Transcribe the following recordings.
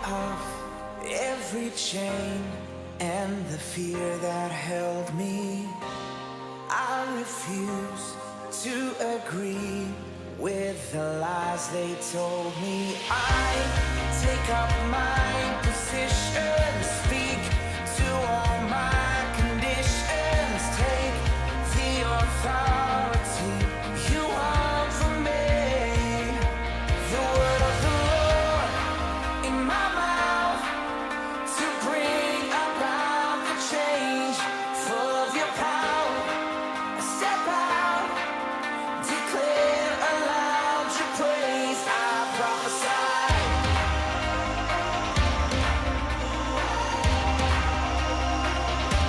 off every chain and the fear that held me. I refuse to agree with the lies they told me. I take up my position, speak to all my conditions, take the authority you want from me. The word of the Lord in my mouth to bring about the change, full of your power. I step out, declare aloud your praise. I prophesy.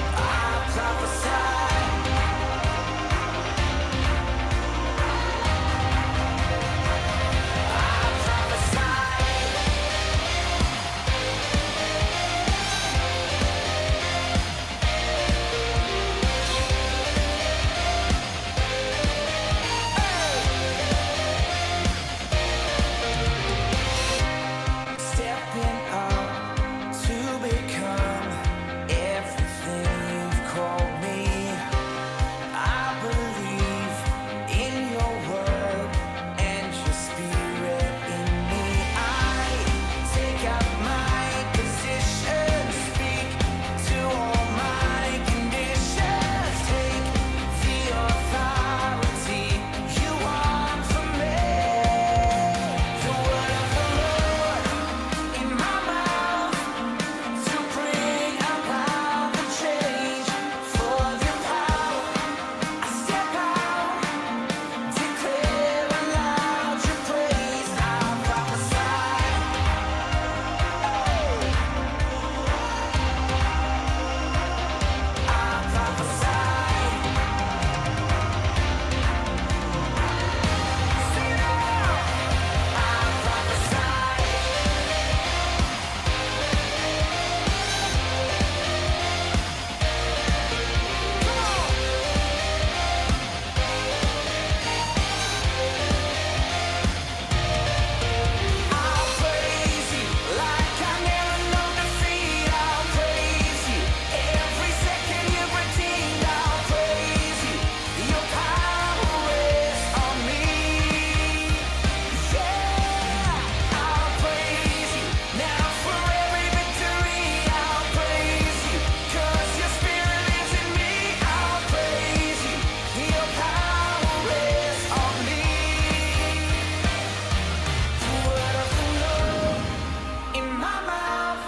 I prophesy. I prophesy. Stepping up to become everything you've called me. I believe in your word and your spirit in me. I take up my position, speak to all my conditions, take the authority you want from me. The word of the Lord in my mouth to bring about the change, full of your power. I step out, declare aloud your praise. I prophesy. I prophesy. Sing it out. I prophesy. I'll praise you like I never know defeat. I'll praise you every second you've redeemed. I'll praise you. Your power is on me. Yeah, I'll praise you now for every victory. I'll praise you 'cause your spirit lives in me. I'll praise you. Your power is on me. The word of the Lord in my mouth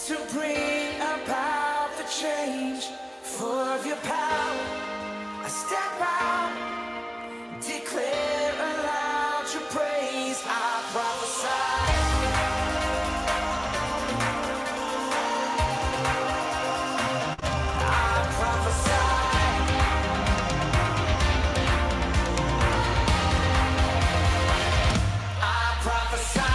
to bring about the change, full of your power. I step out, declare aloud your praise. I prophesy. I prophesy. I prophesy.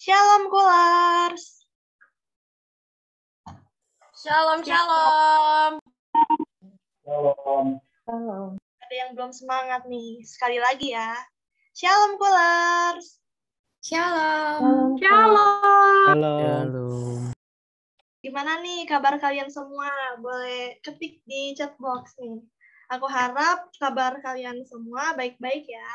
Shalom Kulars. Shalom, shalom. Ada yang belum semangat nih. Sekali lagi ya. Shalom Kulars. Shalom. Shalom. Halo. Gimana nih kabar kalian semua? Boleh ketik di chat box nih. Aku harap kabar kalian semua baik-baik ya.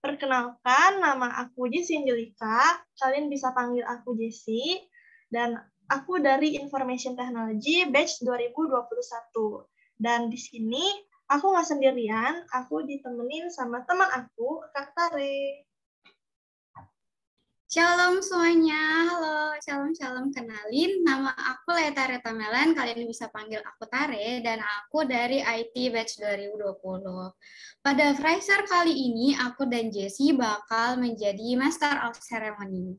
Perkenalkan, nama aku Jessie Angelika. Kalian bisa panggil aku Jessie. Dan aku dari Information Technology batch 2021. Dan di sini aku nggak sendirian, aku ditemenin sama teman aku, Kak Tare. Shalom semuanya, halo, shalom, kenalin, nama aku Leta Retamelan, kalian bisa panggil aku Tare, dan aku dari IT Batch 2020. Pada Fraser kali ini, aku dan Jessie bakal menjadi Master of Ceremony.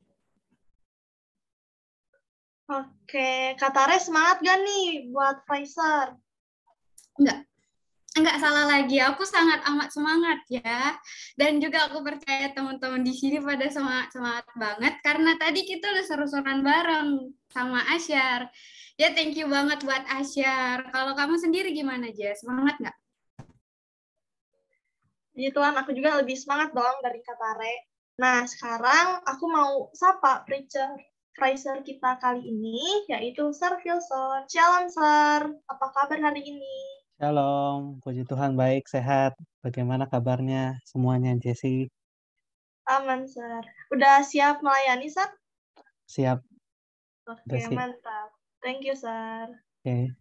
Oke, Kak Tare semangat gak nih buat Fraser? Enggak salah lagi, aku sangat amat semangat ya. Dan juga aku percaya teman-teman di sini pada semangat banget karena tadi kita udah seru-seruan bareng sama Asyar. Ya thank you banget buat Asyar. Kalau kamu sendiri gimana, Jess? Semangat nggak? Jadi Tuhan, aku juga lebih semangat dong dari Kak Tare. Nah, sekarang aku mau sapa Fraser kita kali ini, yaitu Sir Wilson. Shalom, Sir. Apa kabar hari ini? Shalom, puji Tuhan baik, sehat. Bagaimana kabarnya semuanya, Jessie? Aman, Sir. Udah siap melayani, Sir? Siap. Oke, mantap. Thank you, Sir. Oke.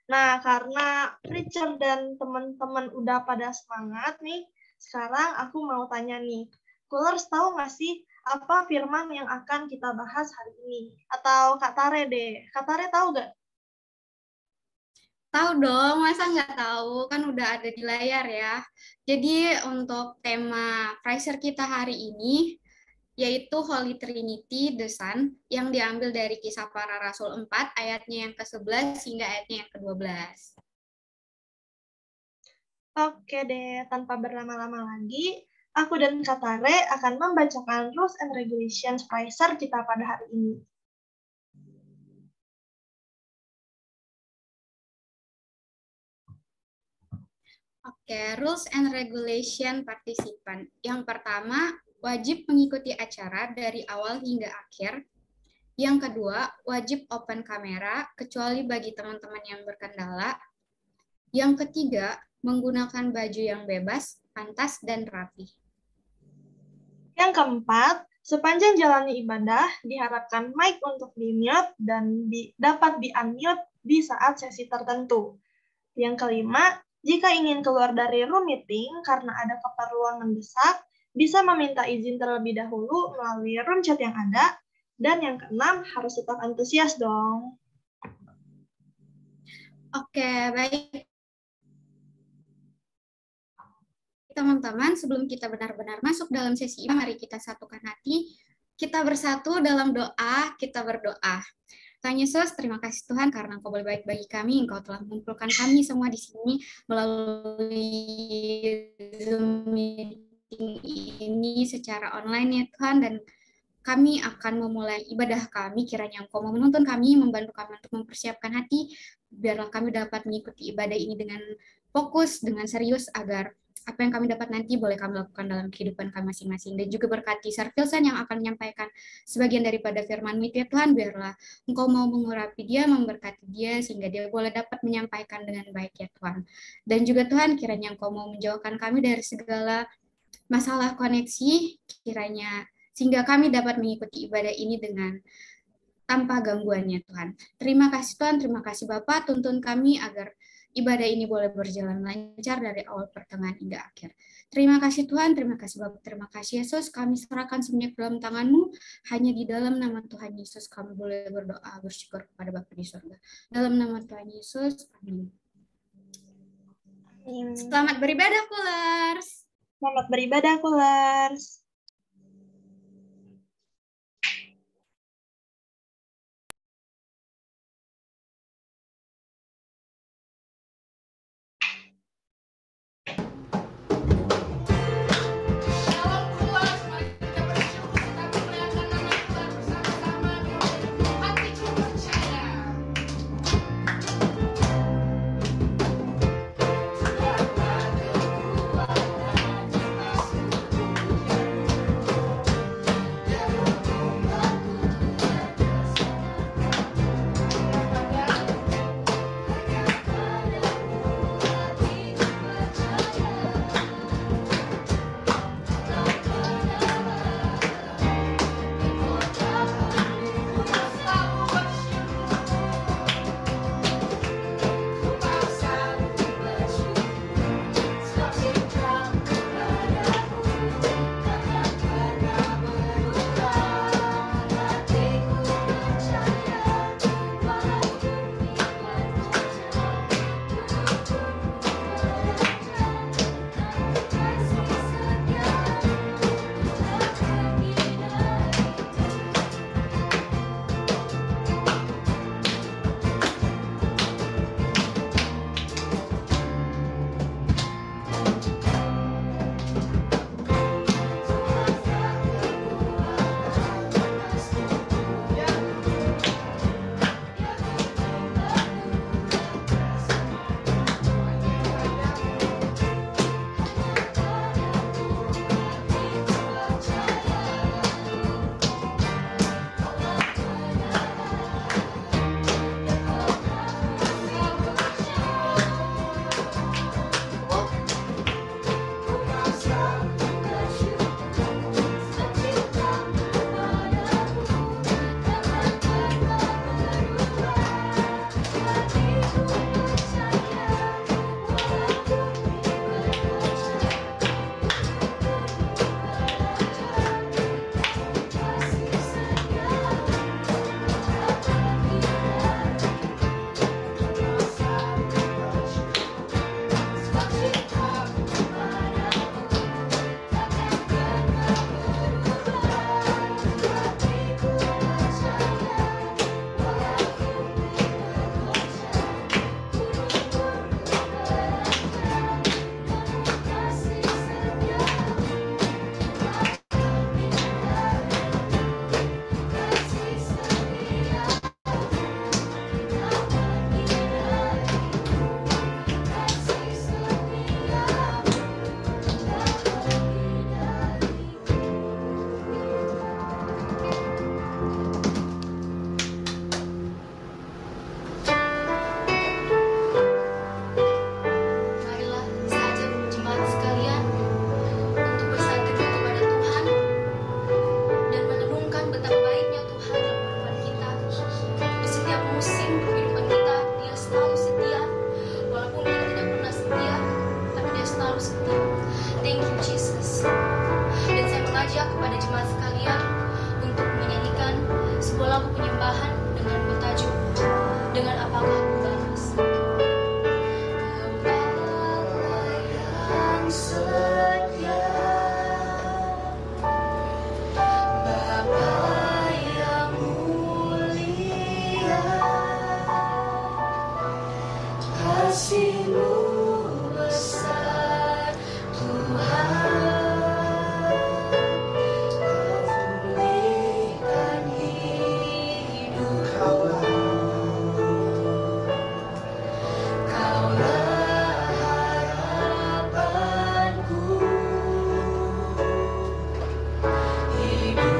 Nah, karena Preacher dan teman-teman udah pada semangat nih, sekarang aku mau tanya nih, Coolers tahu nggak sih apa firman yang akan kita bahas hari ini? Atau Kak Tare deh. Kak Tare tahu nggak? Tahu dong, masa nggak tahu? Kan udah ada di layar ya. Jadi untuk tema Fraser kita hari ini, yaitu Holy Trinity, The Son, yang diambil dari Kisah Para Rasul 4, ayatnya yang ke-11 hingga ayatnya yang ke-12. Oke deh, tanpa berlama-lama lagi, aku dan Kak Tare akan membacakan Rules and Regulations Fraser kita pada hari ini. Oke, Rules and Regulation Participant. Yang pertama, wajib mengikuti acara dari awal hingga akhir. Yang kedua, wajib open kamera, kecuali bagi teman-teman yang berkendala. Yang ketiga, menggunakan baju yang bebas, pantas, dan rapi. Yang keempat, sepanjang jalani ibadah, diharapkan mic untuk di-mute dan dapat di-unmute di saat sesi tertentu. Yang kelima, jika ingin keluar dari room meeting karena ada keperluan mendesak, bisa meminta izin terlebih dahulu melalui room chat yang ada. Dan yang keenam, harus tetap antusias dong. Oke, baik. Teman-teman, sebelum kita benar-benar masuk dalam sesi ini, mari kita satukan hati. Kita bersatu dalam doa, kita berdoa. Tuhan Yesus, terima kasih Tuhan karena Engkau boleh baik bagi kami. Engkau telah mengumpulkan kami semua di sini melalui Zoom meeting ini secara online ya Tuhan, dan kami akan memulai ibadah kami. Kiranya Engkau mau menuntun kami, membantu kami untuk mempersiapkan hati, biarlah kami dapat mengikuti ibadah ini dengan fokus, dengan serius, agar apa yang kami dapat nanti boleh kami lakukan dalam kehidupan kami masing-masing. Dan juga berkati Sir Wilson yang akan menyampaikan sebagian daripada firman-Mu ya Tuhan, biarlah Engkau mau mengurapi dia, memberkati dia, sehingga dia boleh dapat menyampaikan dengan baik ya Tuhan. Dan juga Tuhan, kiranya Engkau mau menjauhkan kami dari segala masalah koneksi, kiranya sehingga kami dapat mengikuti ibadah ini dengan tanpa gangguannya Tuhan. Terima kasih Tuhan, terima kasih Bapak, tuntun kami agar ibadah ini boleh berjalan lancar dari awal pertengahan hingga akhir. Terima kasih Tuhan, terima kasih Bapak, terima kasih Yesus. Kami serahkan semuanya ke dalam tangan-Mu. Hanya di dalam nama Tuhan Yesus kami boleh berdoa, bersyukur kepada Bapa di surga. Dalam nama Tuhan Yesus, amin. Selamat beribadah, Coolers. Selamat beribadah, Coolers. musim kehidupan kita, Dia selalu setia. Walaupun kita tidak pernah setia, tapi Dia selalu setia. Thank you Jesus. Dan saya mengajak kepada jemaat sekalian untuk menyanyikan sebuah lagu penyembahan dengan bertajuk Dengan Apakah Ku Balas. Yang setia, Bapa yang mulia, kasih-Mu besar Tuhan. Terima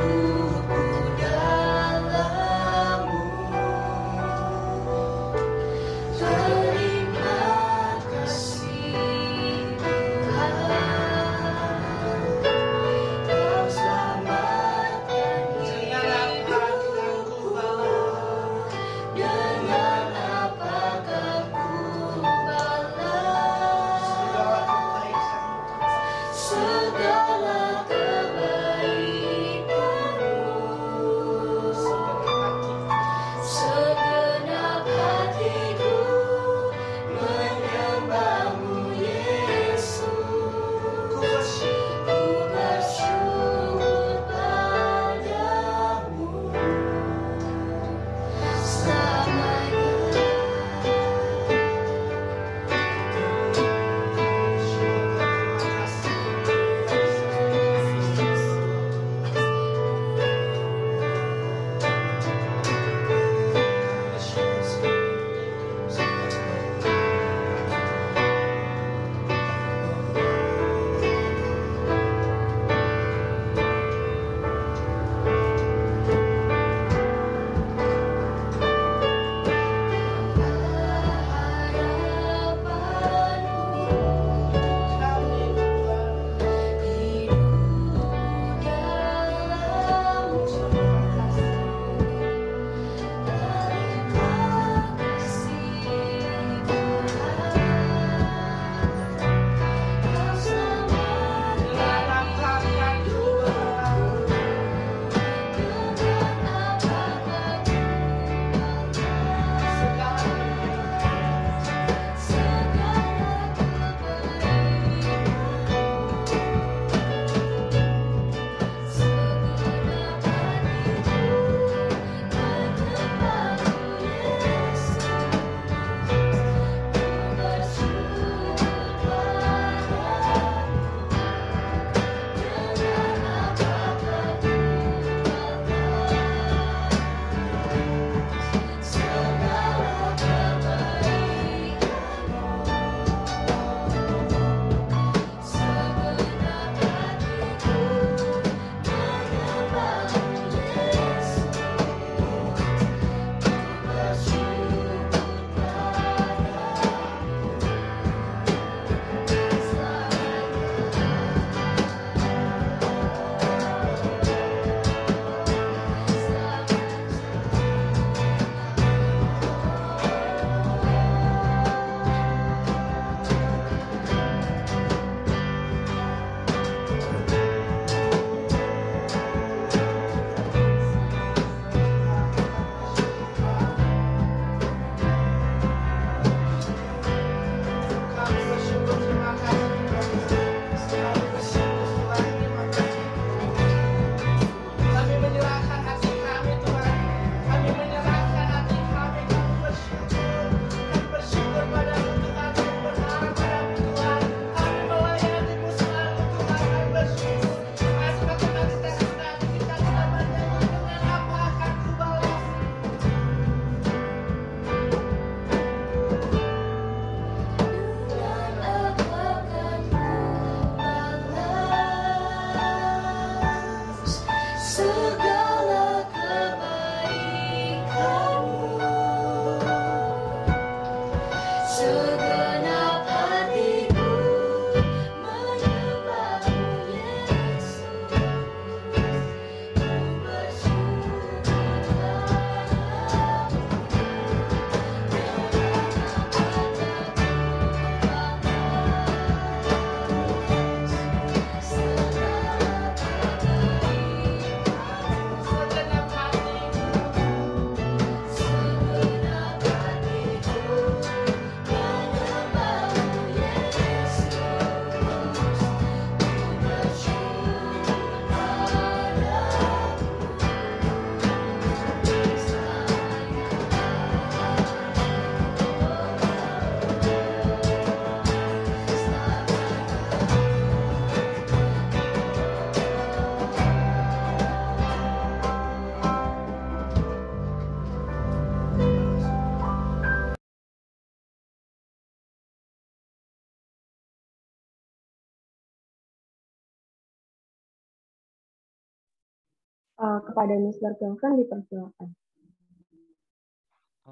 Kepada Mr. Pilkan dipersilakan.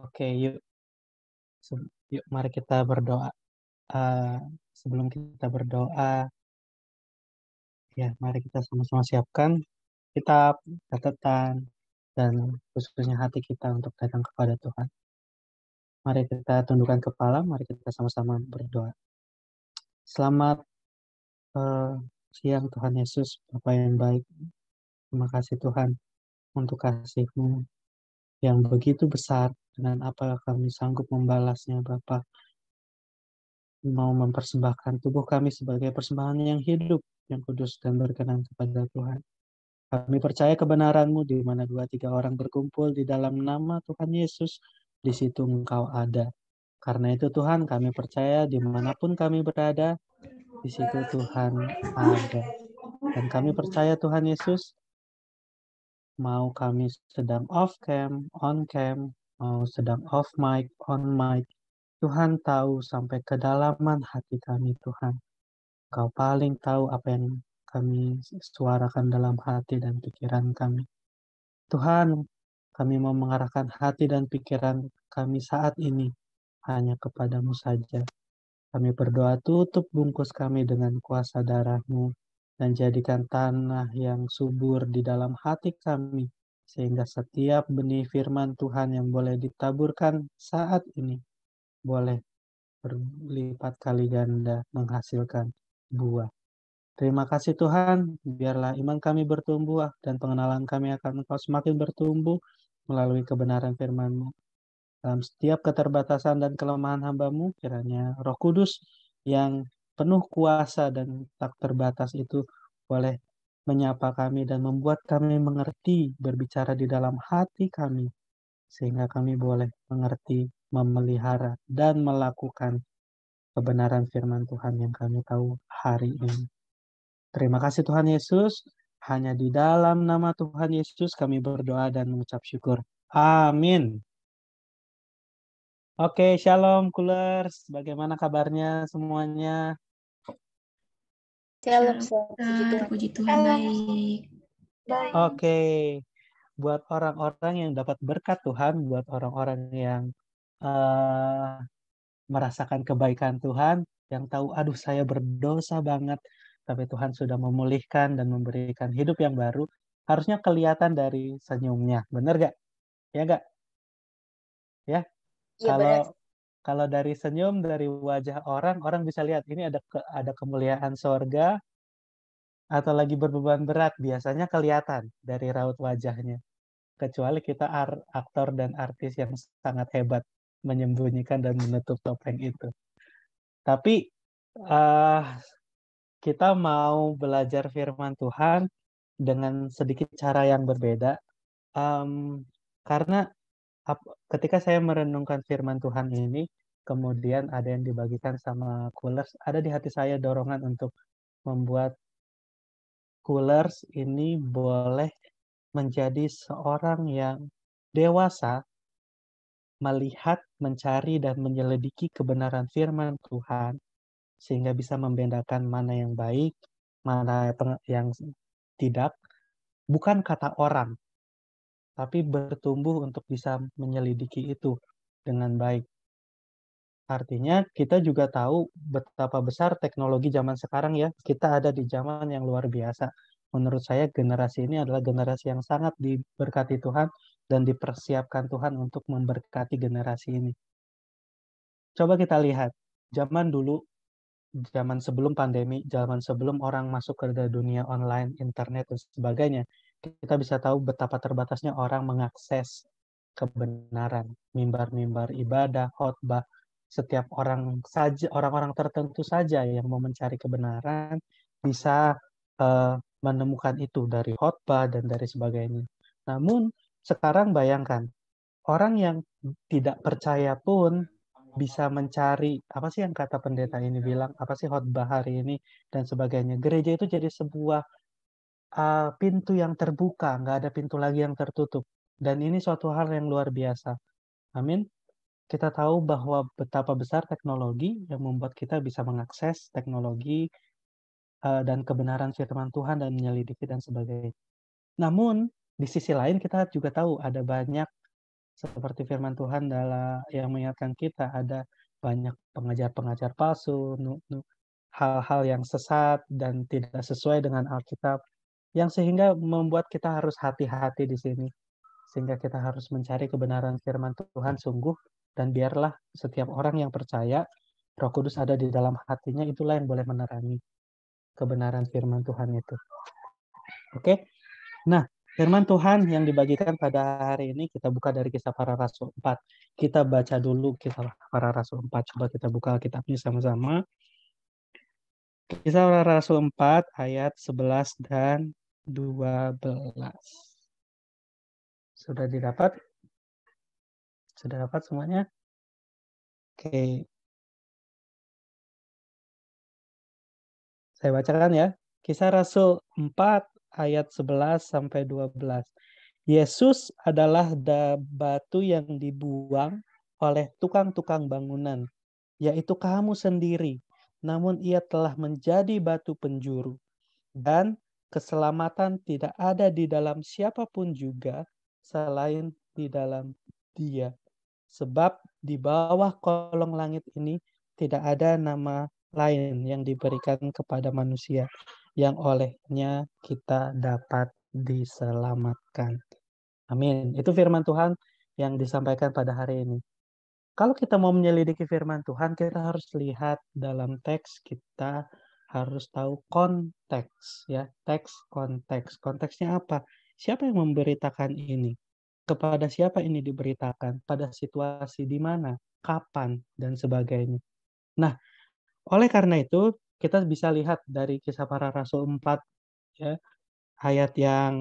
Oke, yuk. Yuk, mari kita berdoa. Sebelum kita berdoa, ya, mari kita sama-sama siapkan kitab, catatan, dan khususnya hati kita untuk datang kepada Tuhan. Mari kita tundukkan kepala, mari kita sama-sama berdoa. Selamat siang Tuhan Yesus, Bapa yang baik. Terima kasih Tuhan untuk kasih-Mu yang begitu besar, dengan apa kami sanggup membalasnya Bapa. Mau mempersembahkan tubuh kami sebagai persembahan yang hidup, yang kudus dan berkenan kepada Tuhan. Kami percaya kebenaran-Mu di mana 2-3 orang berkumpul di dalam nama Tuhan Yesus, di situ Engkau ada. Karena itu Tuhan, kami percaya dimanapun kami berada, di situ Tuhan ada. Dan kami percaya Tuhan Yesus, mau kami sedang off cam, on cam, mau sedang off mic, on mic, Tuhan tahu sampai kedalaman hati kami Tuhan. Kau paling tahu apa yang kami suarakan dalam hati dan pikiran kami. Tuhan, kami mau mengarahkan hati dan pikiran kami saat ini hanya kepadamu saja. Kami berdoa tutup bungkus kami dengan kuasa darah-Mu dan jadikan tanah yang subur di dalam hati kami, sehingga setiap benih firman Tuhan yang boleh ditaburkan saat ini boleh berlipat kali ganda menghasilkan buah. Terima kasih Tuhan, biarlah iman kami bertumbuh dan pengenalan kami akan Engkau semakin bertumbuh melalui kebenaran firman-Mu. Dalam setiap keterbatasan dan kelemahan hamba-Mu, kiranya Roh Kudus yang penuh kuasa dan tak terbatas itu boleh menyapa kami dan membuat kami mengerti, berbicara di dalam hati kami, sehingga kami boleh mengerti, memelihara, dan melakukan kebenaran firman Tuhan yang kami tahu hari ini. Terima kasih Tuhan Yesus. Hanya di dalam nama Tuhan Yesus kami berdoa dan mengucap syukur. Amin. Oke, shalom Coolers. Bagaimana kabarnya semuanya? Shalom, Puji Tuhan, baik. Baik. Oke. Buat orang-orang yang dapat berkat Tuhan, buat orang-orang yang merasakan kebaikan Tuhan, yang tahu, aduh saya berdosa banget, tapi Tuhan sudah memulihkan dan memberikan hidup yang baru, harusnya kelihatan dari senyumnya. Bener gak? Ya gak? Ya? Iya, benar. Kalau dari senyum, dari wajah orang, orang bisa lihat ini ada kemuliaan sorga, atau lagi berbeban berat, biasanya kelihatan dari raut wajahnya. Kecuali kita aktor dan artis yang sangat hebat menyembunyikan dan menutup topeng itu. Tapi kita mau belajar firman Tuhan dengan sedikit cara yang berbeda. Karena ketika saya merenungkan firman Tuhan ini, kemudian ada yang dibagikan sama Coolers, ada di hati saya dorongan untuk membuat Coolers ini boleh menjadi seorang yang dewasa, melihat, mencari, dan menyelidiki kebenaran firman Tuhan, sehingga bisa membedakan mana yang baik, mana yang tidak, bukan kata orang, tapi bertumbuh untuk bisa menyelidiki itu dengan baik. Artinya kita juga tahu betapa besar teknologi zaman sekarang ya. Kita ada di zaman yang luar biasa. Menurut saya generasi ini adalah generasi yang sangat diberkati Tuhan dan dipersiapkan Tuhan untuk memberkati generasi ini. Coba kita lihat, zaman dulu, zaman sebelum pandemi, zaman sebelum orang masuk ke dunia online, internet, dan sebagainya, kita bisa tahu betapa terbatasnya orang mengakses kebenaran, mimbar-mimbar ibadah, khotbah. Setiap orang-orang tertentu saja yang mau mencari kebenaran bisa menemukan itu dari khotbah dan dari sebagainya. Namun sekarang bayangkan, orang yang tidak percaya pun bisa mencari, apa sih yang kata pendeta ini bilang, apa sih khotbah hari ini, dan sebagainya. Gereja itu jadi sebuah pintu yang terbuka, nggak ada pintu lagi yang tertutup. Dan ini suatu hal yang luar biasa. Amin. Kita tahu bahwa betapa besar teknologi yang membuat kita bisa mengakses teknologi dan kebenaran firman Tuhan dan menyelidiki dan sebagainya. Namun, di sisi lain kita juga tahu ada banyak seperti firman Tuhan dalam yang mengingatkan kita, ada banyak pengajar-pengajar palsu, hal-hal yang sesat dan tidak sesuai dengan Alkitab, yang sehingga membuat kita harus hati-hati di sini. Sehingga kita harus mencari kebenaran firman Tuhan sungguh, dan biarlah setiap orang yang percaya Roh Kudus ada di dalam hatinya, itulah yang boleh menerangi kebenaran firman Tuhan itu. Oke? Nah, firman Tuhan yang dibagikan pada hari ini kita buka dari Kisah Para Rasul 4. Kita baca dulu Kisah Para Rasul 4. Coba kita buka Alkitabnya sama-sama. Kisah Para Rasul 4 ayat 11 dan 12. Sudah didapat? Sudah dapat semuanya? Oke. Saya bacakan ya. Kisah Rasul 4 ayat 11 sampai 12. Yesus adalah batu yang dibuang oleh tukang-tukang bangunan, yaitu kamu sendiri. Namun ia telah menjadi batu penjuru. Dan keselamatan tidak ada di dalam siapapun juga selain di dalam Dia. Sebab di bawah kolong langit ini tidak ada nama lain yang diberikan kepada manusia yang olehnya kita dapat diselamatkan. Amin. Itu firman Tuhan yang disampaikan pada hari ini. Kalau kita mau menyelidiki firman Tuhan, kita harus lihat dalam teks, kita harus tahu konteks, ya. Teks, konteks. Konteksnya apa? Siapa yang memberitakan ini? Kepada siapa ini diberitakan? Pada situasi di mana? Kapan? Dan sebagainya. Nah, oleh karena itu, kita bisa lihat dari Kisah Para Rasul 4, ya, ayat yang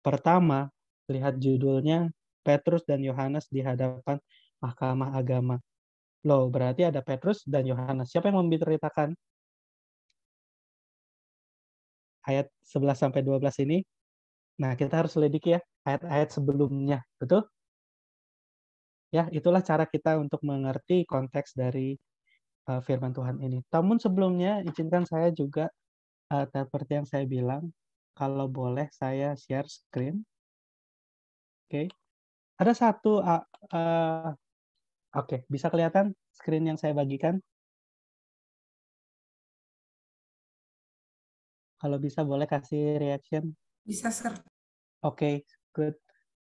pertama, lihat judulnya, Petrus dan Yohanes di hadapan Mahkamah Agama. Loh, berarti ada Petrus dan Yohanes. Siapa yang memberitakan? Ayat 11 sampai 12 ini. Nah, kita harus selidiki ya ayat-ayat sebelumnya, betul? Ya, itulah cara kita untuk mengerti konteks dari firman Tuhan ini. Namun sebelumnya, izinkan saya juga seperti yang saya bilang, kalau boleh saya share screen. Oke. Ada satu oke, bisa kelihatan screen yang saya bagikan? Kalau bisa boleh kasih reaction. Bisa, Sir. Oke, good.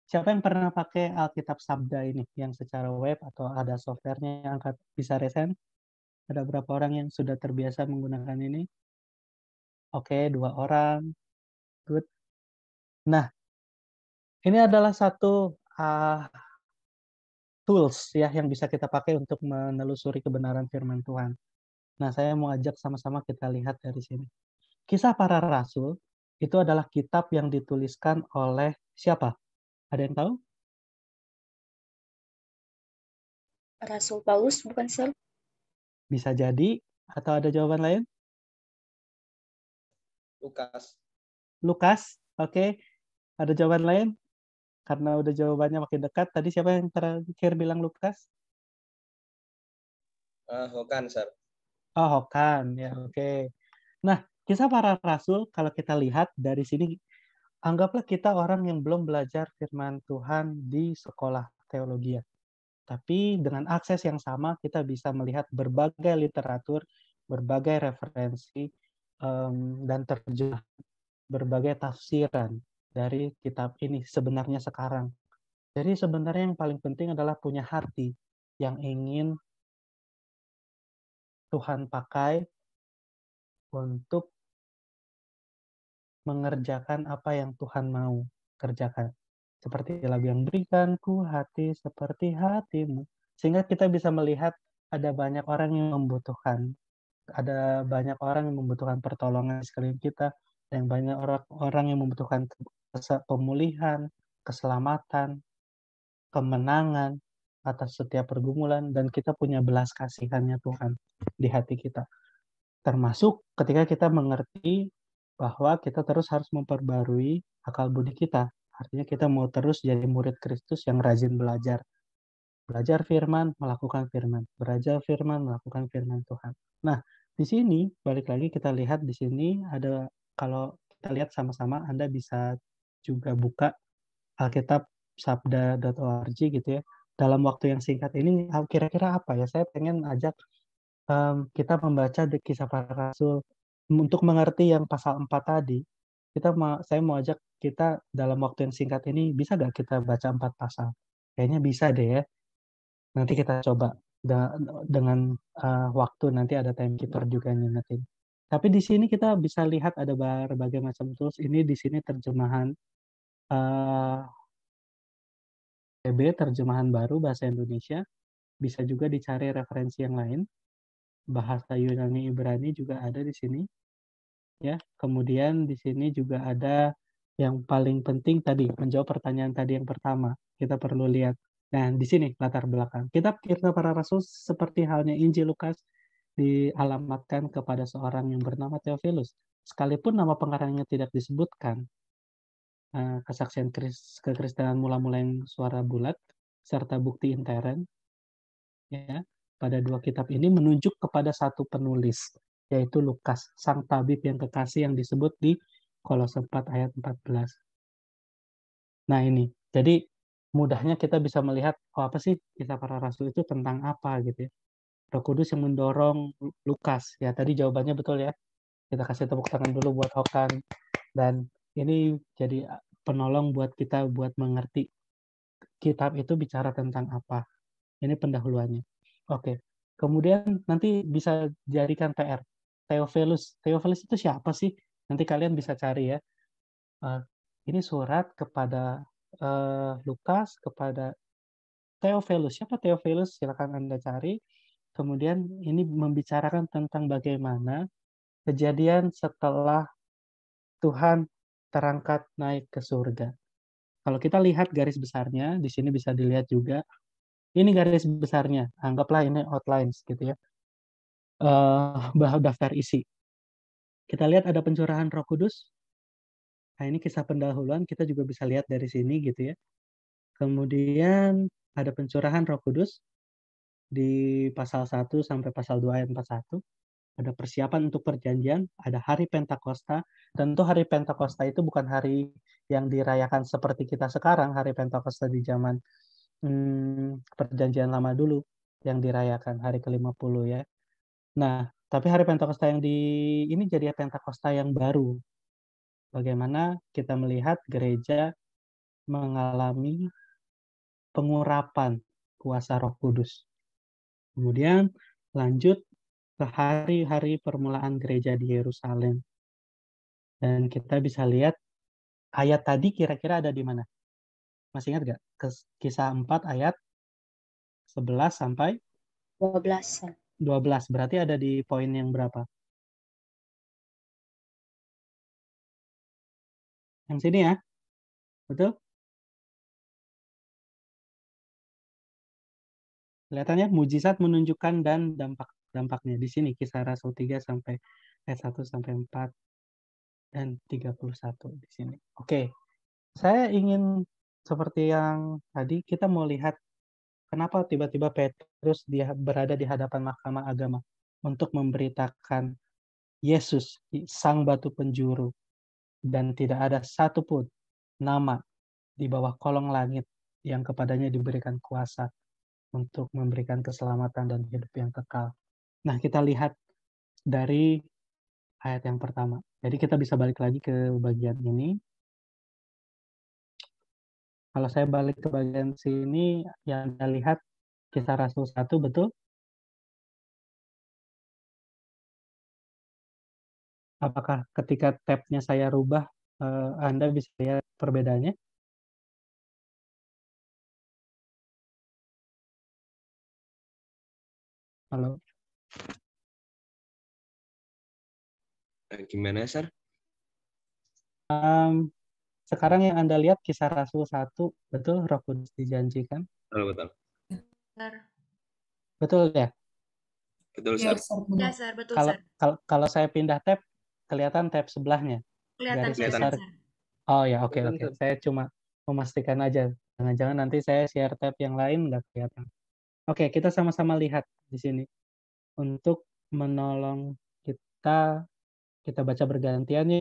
Siapa yang pernah pakai Alkitab Sabda ini, yang secara web atau ada softwarenya yang bisa resen? Ada berapa orang yang sudah terbiasa menggunakan ini? Oke, 2 orang. Good. Nah, ini adalah satu tools ya yang bisa kita pakai untuk menelusuri kebenaran firman Tuhan. Nah, saya mau ajak sama-sama kita lihat dari sini. Kisah Para Rasul itu adalah kitab yang dituliskan oleh siapa? Ada yang tahu? Rasul Paulus bukan, Sir? Bisa jadi, atau ada jawaban lain? Lukas, oke. Ada jawaban lain? Karena udah jawabannya makin dekat. Tadi siapa yang terakhir bilang Lukas? Hokan, Sir. Oh, Hokan, ya oke. Nah, Kisah Para Rasul, kalau kita lihat dari sini, anggaplah kita orang yang belum belajar firman Tuhan di sekolah teologi. Tapi dengan akses yang sama, kita bisa melihat berbagai literatur, berbagai referensi, dan terjemahan, berbagai tafsiran dari kitab ini sebenarnya sekarang. Jadi sebenarnya yang paling penting adalah punya hati yang ingin Tuhan pakai untuk mengerjakan apa yang Tuhan mau kerjakan. Seperti lagu yang berikanku hati seperti hatimu. Sehingga kita bisa melihat ada banyak orang yang membutuhkan. Ada banyak orang yang membutuhkan pertolongan di sekeliling kita. Dan banyak orang yang membutuhkan pemulihan, keselamatan, kemenangan atas setiap pergumulan. Dan kita punya belas kasihannya Tuhan di hati kita. Termasuk ketika kita mengerti bahwa kita terus harus memperbarui akal budi kita. Artinya kita mau terus jadi murid Kristus yang rajin belajar. Belajar firman, melakukan firman. Belajar firman, melakukan firman Tuhan. Nah, di sini, balik lagi kita lihat di sini ada, kalau kita lihat sama-sama, Anda bisa juga buka Alkitab sabda.org gitu ya. Dalam waktu yang singkat ini kira-kira apa ya? Saya pengen ajak kita membaca Kisah Para Rasul untuk mengerti yang pasal 4 tadi. Saya mau ajak kita dalam waktu yang singkat ini bisa nggak kita baca 4 pasal? Kayaknya bisa deh ya. Nanti kita coba dengan waktu nanti ada timekeeper juga yang ngingetin. Tapi di sini kita bisa lihat ada berbagai macam tools. Ini di sini terjemahan TB, terjemahan baru bahasa Indonesia. Bisa juga dicari referensi yang lain. Bahasa Yunani Ibrani juga ada di sini. Ya, kemudian di sini juga ada yang paling penting tadi, menjawab pertanyaan tadi yang pertama. Kita perlu lihat. Nah, di sini latar belakang. Kitab Kisah Para Rasul seperti halnya Injil Lukas dialamatkan kepada seorang yang bernama Theophilus. Sekalipun nama pengarangnya tidak disebutkan, kesaksian kekristenan mula-mula yang suara bulat, serta bukti intern, ya, pada dua kitab ini menunjuk kepada satu penulis, yaitu Lukas, sang tabib yang kekasih yang disebut di Kolose 4 ayat 14. Nah ini, jadi mudahnya kita bisa melihat, apa sih Kisah Para Rasul itu tentang apa gitu ya. Roh Kudus yang mendorong Lukas, ya tadi jawabannya betul ya. Kita kasih tepuk tangan dulu buat Hokan. Dan ini jadi penolong buat kita buat mengerti kitab itu bicara tentang apa. Ini pendahuluannya. Oke. Kemudian nanti bisa jadikan PR. Theophilus. Theophilus itu siapa sih? Nanti kalian bisa cari ya. Ini surat kepada Lukas, kepada Theophilus. Siapa Theophilus? Silakan Anda cari. Kemudian ini membicarakan tentang bagaimana kejadian setelah Tuhan terangkat naik ke surga. Kalau kita lihat garis besarnya, di sini bisa dilihat juga. Ini garis besarnya, anggaplah ini outlines gitu ya. Daftar isi. Kita lihat ada pencurahan Roh Kudus. Nah, ini kisah pendahuluan, kita juga bisa lihat dari sini gitu ya. Kemudian ada pencurahan Roh Kudus di pasal 1 sampai pasal 2 ayat 41. Ada persiapan untuk perjanjian, ada hari Pentakosta. Tentu hari Pentakosta itu bukan hari yang dirayakan seperti kita sekarang, hari Pentakosta di zaman perjanjian lama dulu yang dirayakan hari ke-50 ya. Nah, tapi hari Pentakosta yang ini jadi Pentakosta yang baru. Bagaimana kita melihat gereja mengalami pengurapan kuasa Roh Kudus. Kemudian lanjut ke hari-hari permulaan gereja di Yerusalem. Dan kita bisa lihat ayat tadi kira-kira ada di mana? Masih ingat nggak? Kisah 4 ayat 11 sampai 12. 12. Berarti ada di poin yang berapa? Yang sini ya? Betul? Kelihatannya mujizat menunjukkan dan dampaknya di sini Kisah Rasul 3 sampai ayat 1 sampai 4 dan 31 di sini. Oke. Saya ingin seperti yang tadi kita mau lihat kenapa tiba-tiba Petrus dia berada di hadapan mahkamah agama untuk memberitakan Yesus sang batu penjuru dan tidak ada satupun nama di bawah kolong langit yang kepadanya diberikan kuasa untuk memberikan keselamatan dan hidup yang kekal. Nah, kita lihat dari ayat yang pertama. Jadi kita bisa balik lagi ke bagian ini. Kalau saya balik ke bagian sini, yang Anda lihat Kisah Rasul 1, betul? Apakah ketika tab-nya saya rubah, Anda bisa lihat perbedaannya? Halo? Gimana, Sar? Sekarang yang Anda lihat Kisah Rasul 1, betul Roh Kudus dijanjikan? Betul. Betul ya? Betul, Ya, Sar. ya, Sar, betul, Kalau Sar. kalau saya pindah tab, kelihatan tab sebelahnya. Kelihatan, Garis besar. Sar. Oh ya, oke. Saya cuma memastikan aja. Jangan-jangan nanti saya share tab yang lain nggak kelihatan. Oke, kita sama-sama lihat di sini. Untuk menolong kita baca bergantian ya.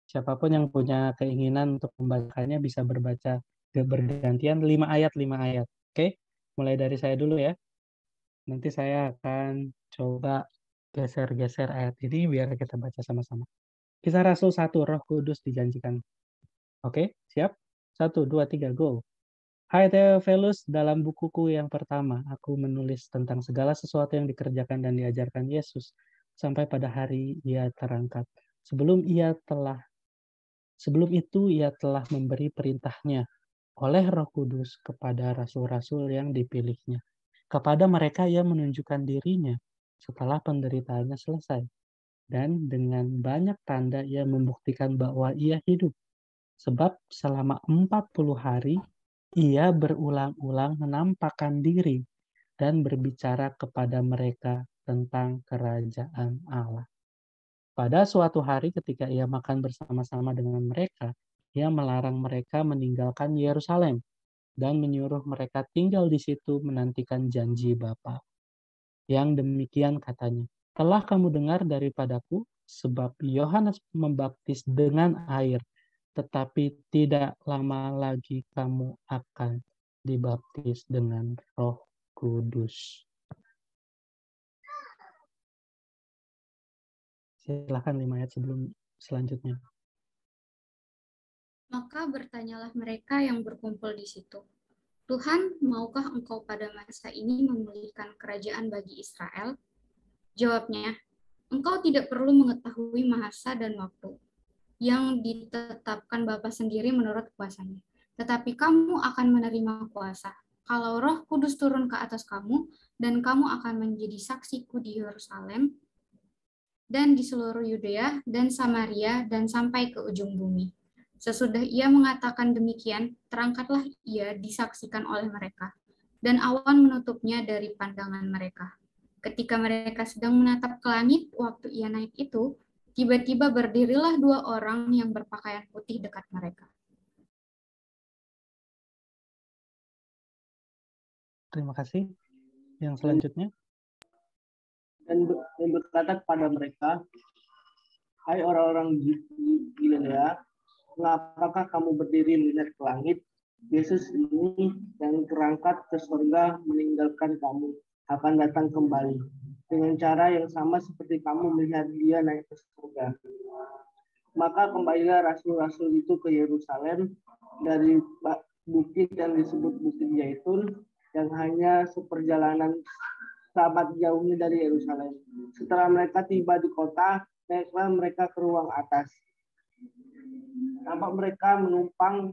Siapapun yang punya keinginan untuk membacanya bisa berbaca bergantian 5 ayat. Oke, mulai dari saya dulu ya. Nanti saya akan coba geser-geser ayat ini biar kita baca sama-sama. Kisah Rasul 1, Roh Kudus dijanjikan. Oke, siap? 1, 2, 3, go. Hai Theophilus, dalam bukuku yang pertama, aku menulis tentang segala sesuatu yang dikerjakan dan diajarkan Yesus sampai pada hari Ia terangkat. Sebelum itu Ia telah memberi perintahnya oleh Roh Kudus kepada rasul-rasul yang dipilihnya. Kepada mereka Ia menunjukkan dirinya setelah penderitaannya selesai. Dan dengan banyak tanda Ia membuktikan bahwa Ia hidup. Sebab selama 40 hari Ia berulang-ulang menampakkan diri dan berbicara kepada mereka tentang kerajaan Allah. Pada suatu hari ketika Ia makan bersama-sama dengan mereka, Ia melarang mereka meninggalkan Yerusalem dan menyuruh mereka tinggal di situ menantikan janji Bapa. Yang demikian katanya, telah kamu dengar daripadaku, sebab Yohanes membaptis dengan air, tetapi tidak lama lagi kamu akan dibaptis dengan Roh Kudus. Silakan 5 ayat selanjutnya. Maka bertanyalah mereka yang berkumpul di situ, Tuhan, maukah engkau pada masa ini memulihkan kerajaan bagi Israel? Jawabnya, engkau tidak perlu mengetahui masa dan waktu yang ditetapkan Bapa sendiri menurut kuasanya. Tetapi kamu akan menerima kuasa kalau Roh Kudus turun ke atas kamu, dan kamu akan menjadi saksiku di Yerusalem dan di seluruh Yudea dan Samaria dan sampai ke ujung bumi. Sesudah Ia mengatakan demikian, terangkatlah Ia disaksikan oleh mereka, dan awan menutupnya dari pandangan mereka. Ketika mereka sedang menatap ke langit waktu Ia naik itu, tiba-tiba berdirilah 2 orang yang berpakaian putih dekat mereka. Terima kasih. Yang selanjutnya. Dan berkata kepada mereka, hai orang-orang Galilea, mengapakah kamu berdiri melihat ke langit? Yesus ini yang terangkat ke surga meninggalkan kamu akan datang kembali dengan cara yang sama seperti kamu melihat Dia naik ke surga. Maka kembalilah rasul-rasul itu ke Yerusalem dari bukit yang disebut Bukit Zaitun, yang hanya seperjalanan sahabat jauhnya dari Yerusalem. Setelah mereka tiba di kota, naiklah mereka ke ruang atas. Nampak mereka menumpang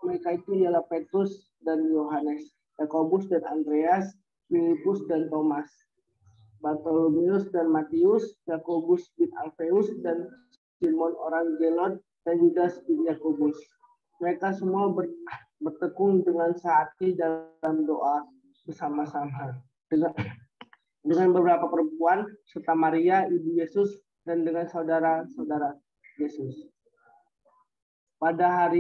mereka itu ialah Petrus dan Yohanes, Yakobus dan Andreas, Filipus dan Thomas, Bartolomeus dan Matius, Yakobus bin Alfeus dan Simon orang Zelot dan Yudas bin Yakobus. Mereka semua bertekun dengan sehati dalam doa bersama-sama dengan beberapa perempuan serta Maria ibu Yesus dan dengan saudara-saudara Yesus. Pada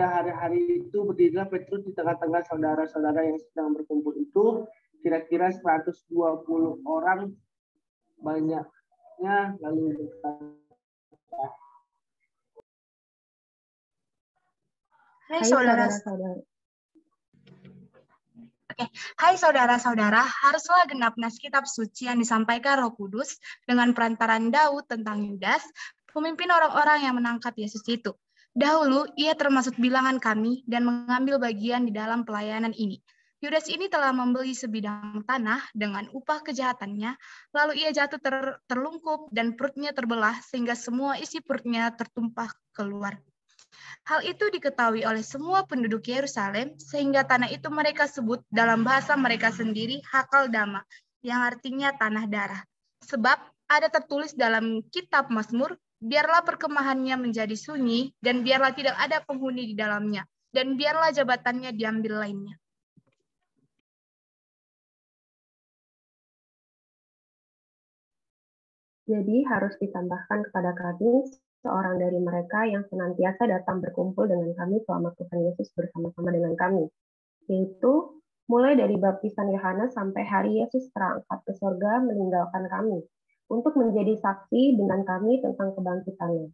hari-hari itu berdirilah Petrus di tengah-tengah saudara-saudara yang sedang berkumpul itu, kira-kira 120 orang banyaknya, lalu berkata, Hai saudara-saudara. Hai saudara-saudara, haruslah genap nas kitab suci yang disampaikan Roh Kudus dengan perantaran Daud tentang Yudas, pemimpin orang-orang yang menangkap Yesus itu. Dahulu ia termasuk bilangan kami dan mengambil bagian di dalam pelayanan ini. Yudas ini telah membeli sebidang tanah dengan upah kejahatannya, lalu ia jatuh terlungkup dan perutnya terbelah sehingga semua isi perutnya tertumpah keluar. Hal itu diketahui oleh semua penduduk Yerusalem, sehingga tanah itu mereka sebut dalam bahasa mereka sendiri Hakaldama, yang artinya tanah darah. Sebab ada tertulis dalam kitab Mazmur, biarlah perkemahannya menjadi sunyi, dan biarlah tidak ada penghuni di dalamnya, dan biarlah jabatannya diambil lainnya. Jadi harus ditambahkan kepada kami seorang dari mereka yang senantiasa datang berkumpul dengan kami selama Tuhan Yesus bersama-sama dengan kami, yaitu mulai dari baptisan Yohanes sampai hari Yesus terangkat ke surga meninggalkan kami, untuk menjadi saksi dengan kami tentang kebangkitannya.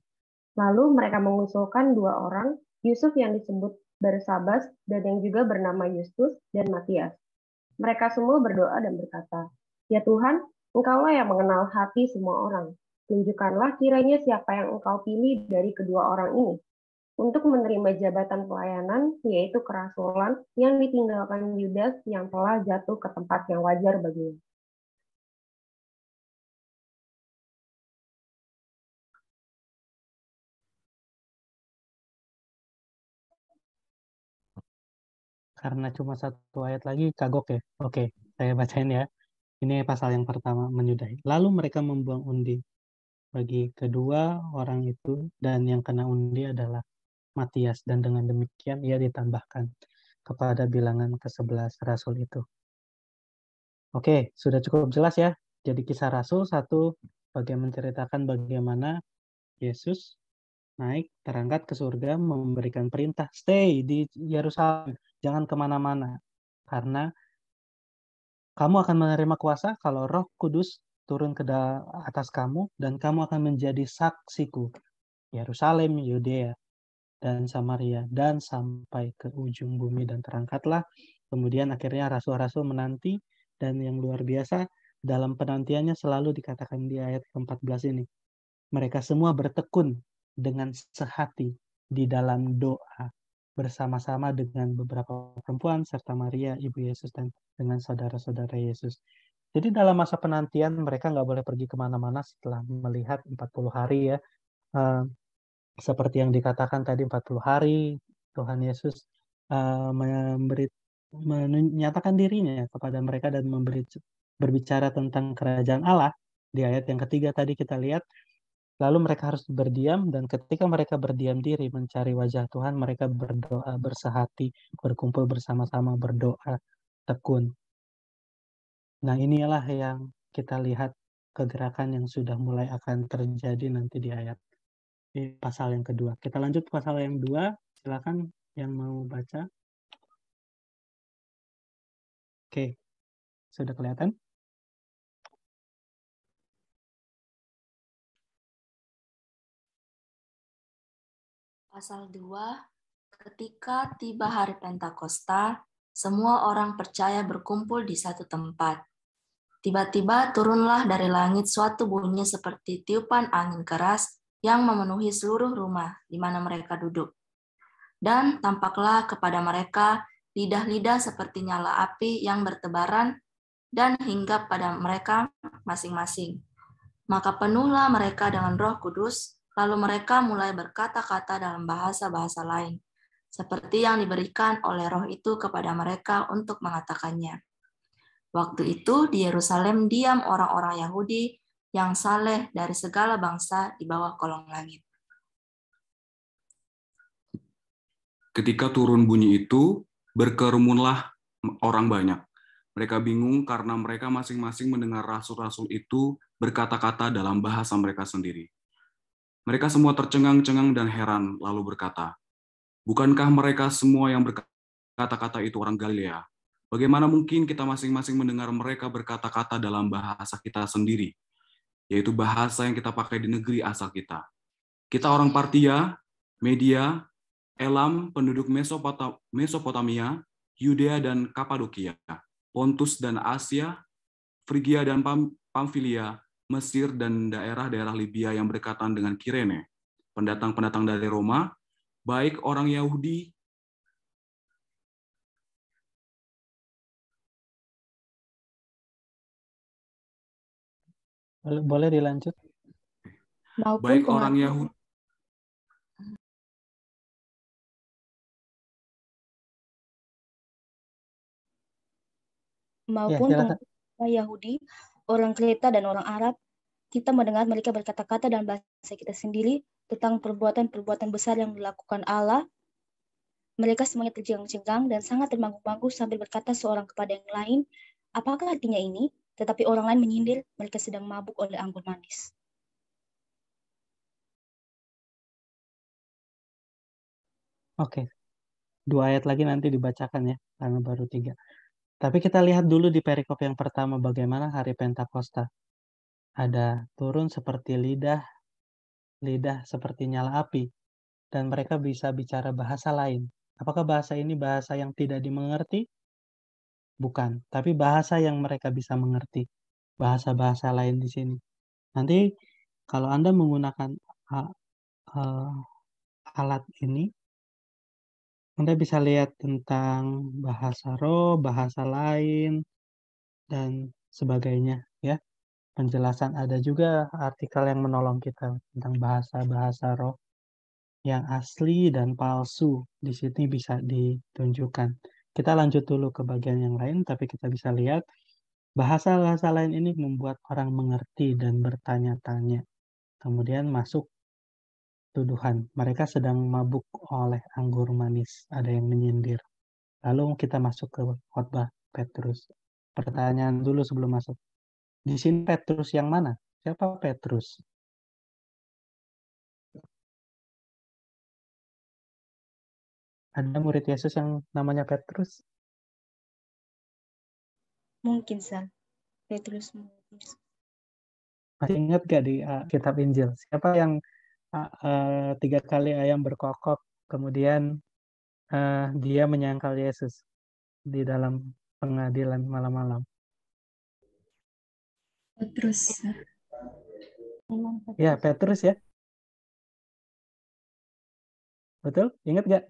Lalu mereka mengusulkan 2 orang, Yusuf yang disebut Barsabas, dan yang juga bernama Justus dan Matias. Mereka semua berdoa dan berkata, "Ya Tuhan, Engkaulah yang mengenal hati semua orang. Tunjukkanlah kiranya siapa yang Engkau pilih dari kedua orang ini untuk menerima jabatan pelayanan, yaitu kerasulan yang ditinggalkan Yudas yang telah jatuh ke tempat yang wajar baginya." Karena cuma satu ayat lagi, kagok ya. Oke, saya bacain ya. Ini pasal yang pertama, menyudahi. Lalu mereka membuang undi bagi kedua orang itu, dan yang kena undi adalah Matias, dan dengan demikian ia ditambahkan kepada bilangan ke-11 rasul itu. Oke, sudah cukup jelas ya. Jadi kisah rasul satu bagian menceritakan bagaimana Yesus naik terangkat ke surga memberikan perintah, stay di Yerusalem, jangan kemana-mana. Karena kamu akan menerima kuasa kalau Roh Kudus turun ke atas kamu, dan kamu akan menjadi saksiku. Yerusalem, Yudea, dan Samaria, dan sampai ke ujung bumi. Dan terangkatlah. Kemudian akhirnya rasul-rasul menanti, dan yang luar biasa, dalam penantiannya selalu dikatakan di ayat ke-14 ini. Mereka semua bertekun dengan sehati di dalam doa, bersama-sama dengan beberapa perempuan, serta Maria, ibu Yesus, dan dengan saudara-saudara Yesus. Jadi dalam masa penantian, mereka nggak boleh pergi kemana-mana setelah melihat 40 hari ya. Seperti yang dikatakan tadi, 40 hari Tuhan Yesus menyatakan dirinya kepada mereka dan berbicara tentang kerajaan Allah. Di ayat yang ketiga tadi kita lihat, lalu mereka harus berdiam, dan ketika mereka berdiam diri mencari wajah Tuhan, mereka berdoa bersehati, berkumpul bersama-sama, berdoa tekun. Nah, inilah yang kita lihat kegerakan yang sudah mulai akan terjadi nanti di ayat di pasal yang kedua. Kita lanjut ke pasal yang 2. Silakan yang mau baca. Oke, sudah kelihatan? Pasal 2, ketika tiba hari Pentakosta, semua orang percaya berkumpul di satu tempat. Tiba-tiba turunlah dari langit suatu bunyi seperti tiupan angin keras yang memenuhi seluruh rumah di mana mereka duduk. Dan tampaklah kepada mereka lidah-lidah seperti nyala api yang bertebaran dan hinggap pada mereka masing-masing. Maka penuhlah mereka dengan Roh Kudus, lalu mereka mulai berkata-kata dalam bahasa-bahasa lain, seperti yang diberikan oleh Roh itu kepada mereka untuk mengatakannya. Waktu itu di Yerusalem diam orang-orang Yahudi yang saleh dari segala bangsa di bawah kolong langit. Ketika turun bunyi itu, berkerumunlah orang banyak. Mereka bingung karena mereka masing-masing mendengar rasul-rasul itu berkata-kata dalam bahasa mereka sendiri. Mereka semua tercengang-cengang dan heran, lalu berkata, "Bukankah mereka semua yang berkata-kata itu orang Galilea? Bagaimana mungkin kita masing-masing mendengar mereka berkata-kata dalam bahasa kita sendiri, yaitu bahasa yang kita pakai di negeri asal kita? Kita orang Partia, Media, Elam, penduduk Mesopotamia, Yudea dan Kapadokia, Pontus dan Asia, Frigia dan Pamfilia, Mesir dan daerah-daerah Libya yang berdekatan dengan Kirene, pendatang-pendatang dari Roma, baik orang Yahudi Boleh dilanjut? baik orang Yahudi maupun pengguna Yahudi, orang Kreta dan orang Arab, kita mendengar mereka berkata-kata dalam bahasa kita sendiri tentang perbuatan-perbuatan besar yang dilakukan Allah. Mereka semuanya tercengang-cengang dan sangat termangu-mangu sambil berkata seorang kepada yang lain, "Apakah artinya ini?" Tetapi orang lain menyindir, mereka sedang mabuk oleh anggur manis. Oke, 2 ayat lagi nanti dibacakan ya, karena baru 3. Tapi kita lihat dulu di perikop yang pertama bagaimana hari Pentakosta. Ada turun seperti lidah seperti nyala api. dan mereka bisa bicara bahasa lain. Apakah bahasa ini bahasa yang tidak dimengerti? Bukan, tapi bahasa yang mereka bisa mengerti. Bahasa-bahasa lain di sini. Nanti kalau Anda menggunakan alat ini, Anda bisa lihat tentang bahasa roh, bahasa lain, dan sebagainya, ya. Penjelasan ada juga artikel yang menolong kita tentang bahasa-bahasa roh yang asli dan palsu. Di sini bisa ditunjukkan. Kita lanjut dulu ke bagian yang lain, tapi kita bisa lihat bahasa-bahasa lain ini membuat orang mengerti dan bertanya-tanya. Kemudian masuk tuduhan. Mereka sedang mabuk oleh anggur manis. Ada yang menyindir. Lalu kita masuk ke khotbah Petrus. Pertanyaan dulu sebelum masuk. Di sini Petrus yang mana? Siapa Petrus? Ada murid Yesus yang namanya Petrus? Mungkin, Sal. Petrus mungkin. Masih ingat gak di kitab Injil? Siapa yang 3 kali ayam berkokok, kemudian dia menyangkal Yesus di dalam pengadilan malam-malam? Petrus. Ya, Petrus ya. Betul? Ingat gak?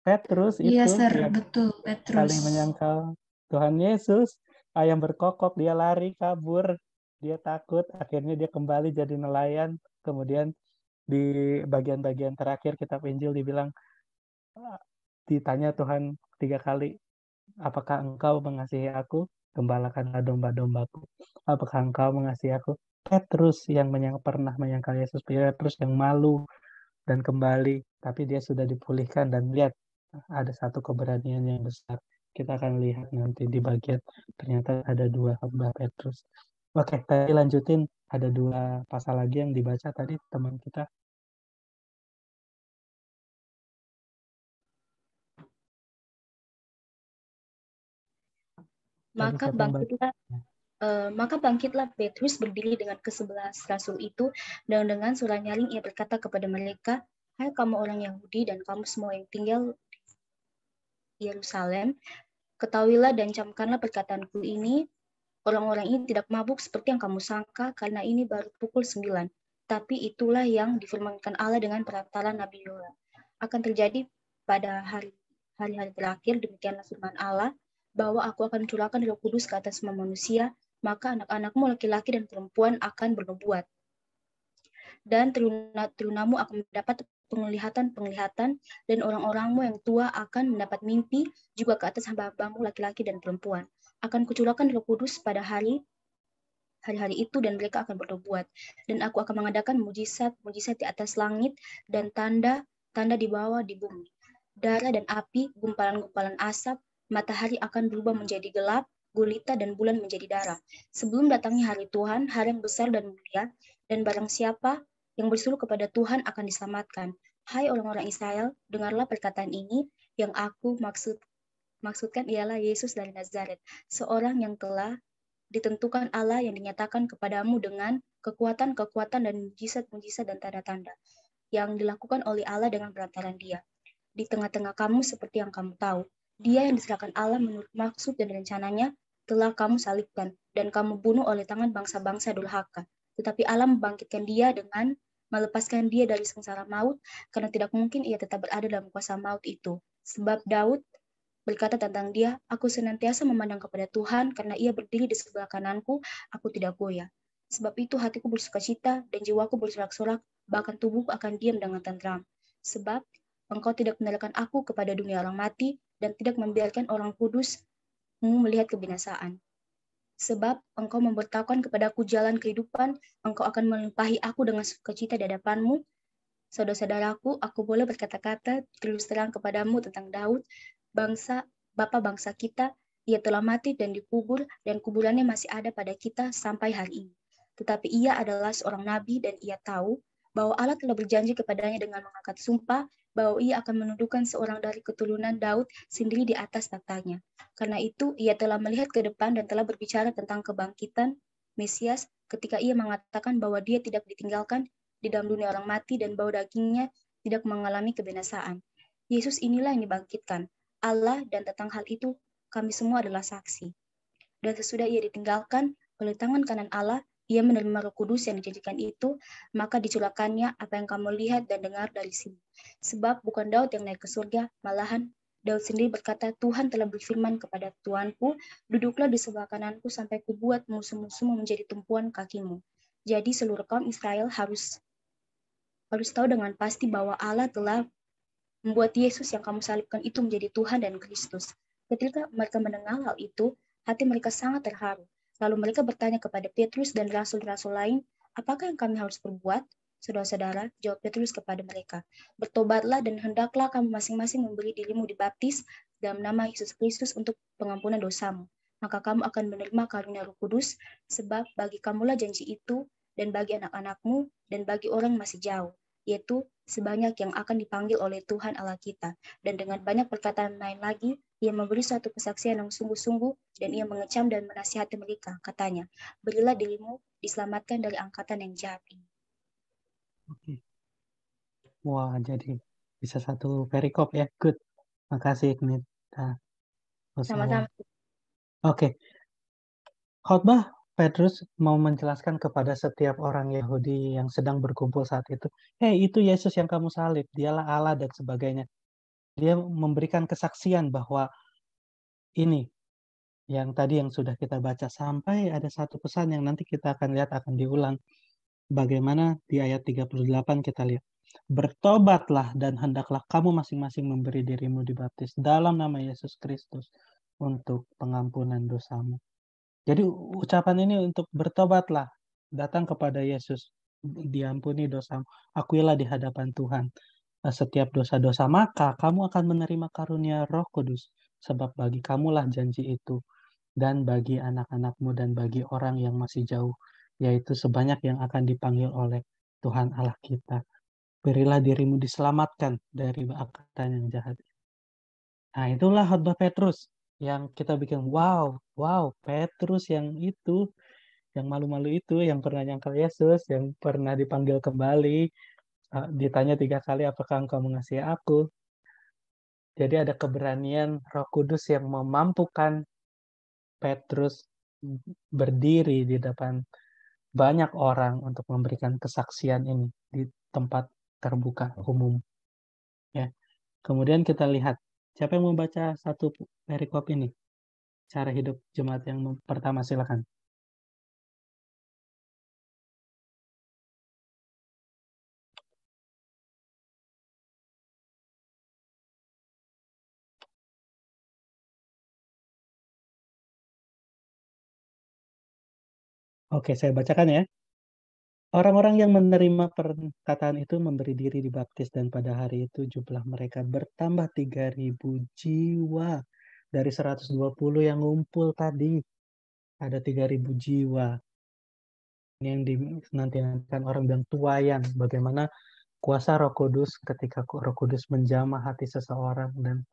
Petrus Iya, itu Sir, yang betul, Petrus. kali menyangkal Tuhan Yesus, ayam berkokok, dia lari, kabur, dia takut, akhirnya dia kembali jadi nelayan. Kemudian di bagian-bagian terakhir kitab Injil dibilang, ditanya Tuhan 3 kali, apakah engkau mengasihi aku? Gembalakanlah domba-dombaku. Apakah engkau mengasihi aku? Petrus yang pernah menyangkal Yesus, Petrus yang malu dan kembali, tapi dia sudah dipulihkan dan lihat ada satu keberanian yang besar. Kita akan lihat nanti di bagian ternyata ada 2 khotbah Petrus. Oke, tadi lanjutin, ada 2 pasal lagi yang dibaca tadi teman kita. Maka Siapa yang baca? Maka bangkitlah Petrus berdiri dengan ke-11 rasul itu, dan dengan suara nyaring ia berkata kepada mereka, "Hai kamu orang Yahudi dan kamu semua yang tinggal di Yerusalem, ketahuilah dan camkanlah perkataanku ini. Orang-orang ini tidak mabuk seperti yang kamu sangka, karena ini baru pukul 9. Tapi itulah yang difirmankan Allah dengan perantara Nabi Yoel. Akan terjadi pada hari-hari terakhir, demikianlah firman Allah, bahwa aku akan mencurahkan Roh Kudus ke atas semua manusia, maka anak-anakmu laki-laki dan perempuan akan bernubuat. Dan terunamu akan mendapat penglihatan-penglihatan, dan orang-orangmu yang tua akan mendapat mimpi, juga ke atas hamba-hambamu laki-laki dan perempuan. Akan kucurahkan Roh Kudus pada hari-hari itu, dan mereka akan bernubuat. Dan aku akan mengadakan mujizat di atas langit, dan tanda di bawah di bumi. Darah dan api, gumpalan-gumpalan asap, matahari akan berubah menjadi gelap, gulita dan bulan menjadi darah. Sebelum datangnya hari Tuhan, hari yang besar dan mulia, dan barang siapa yang berseru kepada Tuhan akan diselamatkan. Hai orang-orang Israel, dengarlah perkataan ini, yang aku maksudkan ialah Yesus dari Nazaret, seorang yang telah ditentukan Allah yang dinyatakan kepadamu dengan kekuatan-kekuatan dan mujizat-mujizat dan tanda-tanda yang dilakukan oleh Allah dengan perantaran Dia. Di tengah-tengah kamu seperti yang kamu tahu, Dia yang diserahkan Allah menurut maksud dan rencananya telah kamu salibkan dan kamu bunuh oleh tangan bangsa-bangsa durhaka. Tetapi Allah membangkitkan Dia dengan melepaskan Dia dari sengsara maut, karena tidak mungkin Ia tetap berada dalam kuasa maut itu. Sebab Daud berkata tentang Dia, aku senantiasa memandang kepada Tuhan, karena Ia berdiri di sebelah kananku, aku tidak goyah. Sebab itu hatiku bersukacita dan jiwaku bersorak-sorak, bahkan tubuhku akan diam dengan tentram. Sebab Engkau tidak meninggalkan aku kepada dunia orang mati, dan tidak membiarkan orang kudus-Mu melihat kebinasaan. Sebab Engkau memberitahukan kepadaku jalan kehidupan, Engkau akan melimpahi aku dengan sukacita di hadapan-Mu. Saudara-saudaraku, aku boleh berkata-kata terus terang kepadamu tentang Daud, bapa bangsa kita. Ia telah mati dan dikubur, dan kuburannya masih ada pada kita sampai hari ini. Tetapi ia adalah seorang nabi, dan ia tahu bahwa Allah telah berjanji kepadanya dengan mengangkat sumpah bahwa ia akan menundukkan seorang dari keturunan Daud sendiri di atas tahtanya. Karena itu, ia telah melihat ke depan dan telah berbicara tentang kebangkitan Mesias ketika ia mengatakan bahwa dia tidak ditinggalkan di dalam dunia orang mati dan bahwa dagingnya tidak mengalami kebinasaan. Yesus inilah yang dibangkitkan, Allah, dan tentang hal itu kami semua adalah saksi. Dan sesudah ia ditinggalkan oleh tangan kanan Allah, ia menerima Roh Kudus yang dijadikan itu, maka dicurahkannya apa yang kamu lihat dan dengar dari sini. Sebab bukan Daud yang naik ke surga, malahan Daud sendiri berkata, Tuhan telah berfirman kepada Tuanku, duduklah di sebelah kananku sampai kubuat musuh-musuhmu menjadi tumpuan kakimu. Jadi seluruh kaum Israel harus tahu dengan pasti bahwa Allah telah membuat Yesus yang kamu salibkan itu menjadi Tuhan dan Kristus. Ketika mereka mendengar hal itu, hati mereka sangat terharu. Lalu mereka bertanya kepada Petrus dan rasul-rasul lain, apakah yang kami harus perbuat? Saudara-saudara, jawab Petrus kepada mereka, bertobatlah dan hendaklah kamu masing-masing memberi dirimu dibaptis dalam nama Yesus Kristus untuk pengampunan dosamu. Maka kamu akan menerima karunia Roh Kudus, sebab bagi kamulah janji itu, dan bagi anak-anakmu, dan bagi orang masih jauh, yaitu sebanyak yang akan dipanggil oleh Tuhan Allah kita. Dan dengan banyak perkataan lain lagi, ia memberi suatu kesaksian yang sungguh-sungguh, dan ia mengecam dan menasihati mereka. Katanya, berilah dirimu diselamatkan dari angkatan yang jahat ini. Oke. Wah, jadi bisa satu perikop ya. Good. Makasih, Knita. Sama-sama. Oke. Khotbah Petrus mau menjelaskan kepada setiap orang Yahudi yang sedang berkumpul saat itu, hey, itu Yesus yang kamu salib, dialah Allah dan sebagainya. Dia memberikan kesaksian bahwa ini yang tadi yang sudah kita baca, sampai ada satu pesan yang nanti kita akan lihat akan diulang. Bagaimana di ayat 38 kita lihat. Bertobatlah dan hendaklah kamu masing-masing memberi dirimu dibaptis dalam nama Yesus Kristus untuk pengampunan dosamu. Jadi ucapan ini untuk bertobatlah, datang kepada Yesus, diampuni dosamu, akuilah di hadapan Tuhan setiap dosa-dosa, maka kamu akan menerima karunia Roh Kudus, sebab bagi kamulah janji itu, dan bagi anak-anakmu dan bagi orang yang masih jauh, yaitu sebanyak yang akan dipanggil oleh Tuhan Allah kita. Berilah dirimu diselamatkan dari angkatan yang jahat. Nah, itulah khotbah Petrus yang kita bikin wow, Petrus yang itu, yang malu-malu itu, yang pernah nyangkal Yesus, yang pernah dipanggil kembali, ditanya 3 kali, apakah engkau mengasihi aku? Jadi ada keberanian Roh Kudus yang memampukan Petrus berdiri di depan banyak orang untuk memberikan kesaksian ini di tempat terbuka umum. Ya. Kemudian kita lihat, siapa yang membaca satu perikop ini? Cara hidup jemaat yang pertama, silakan. Oke, saya bacakan ya. Orang-orang yang menerima perkataan itu memberi diri dibaptis, dan pada hari itu jumlah mereka bertambah 3.000 jiwa. Dari 120 yang ngumpul tadi, ada 3.000 jiwa. Ini yang dinantikan orang bilang tuayan, bagaimana kuasa Roh Kudus ketika Roh Kudus menjamah hati seseorang, dan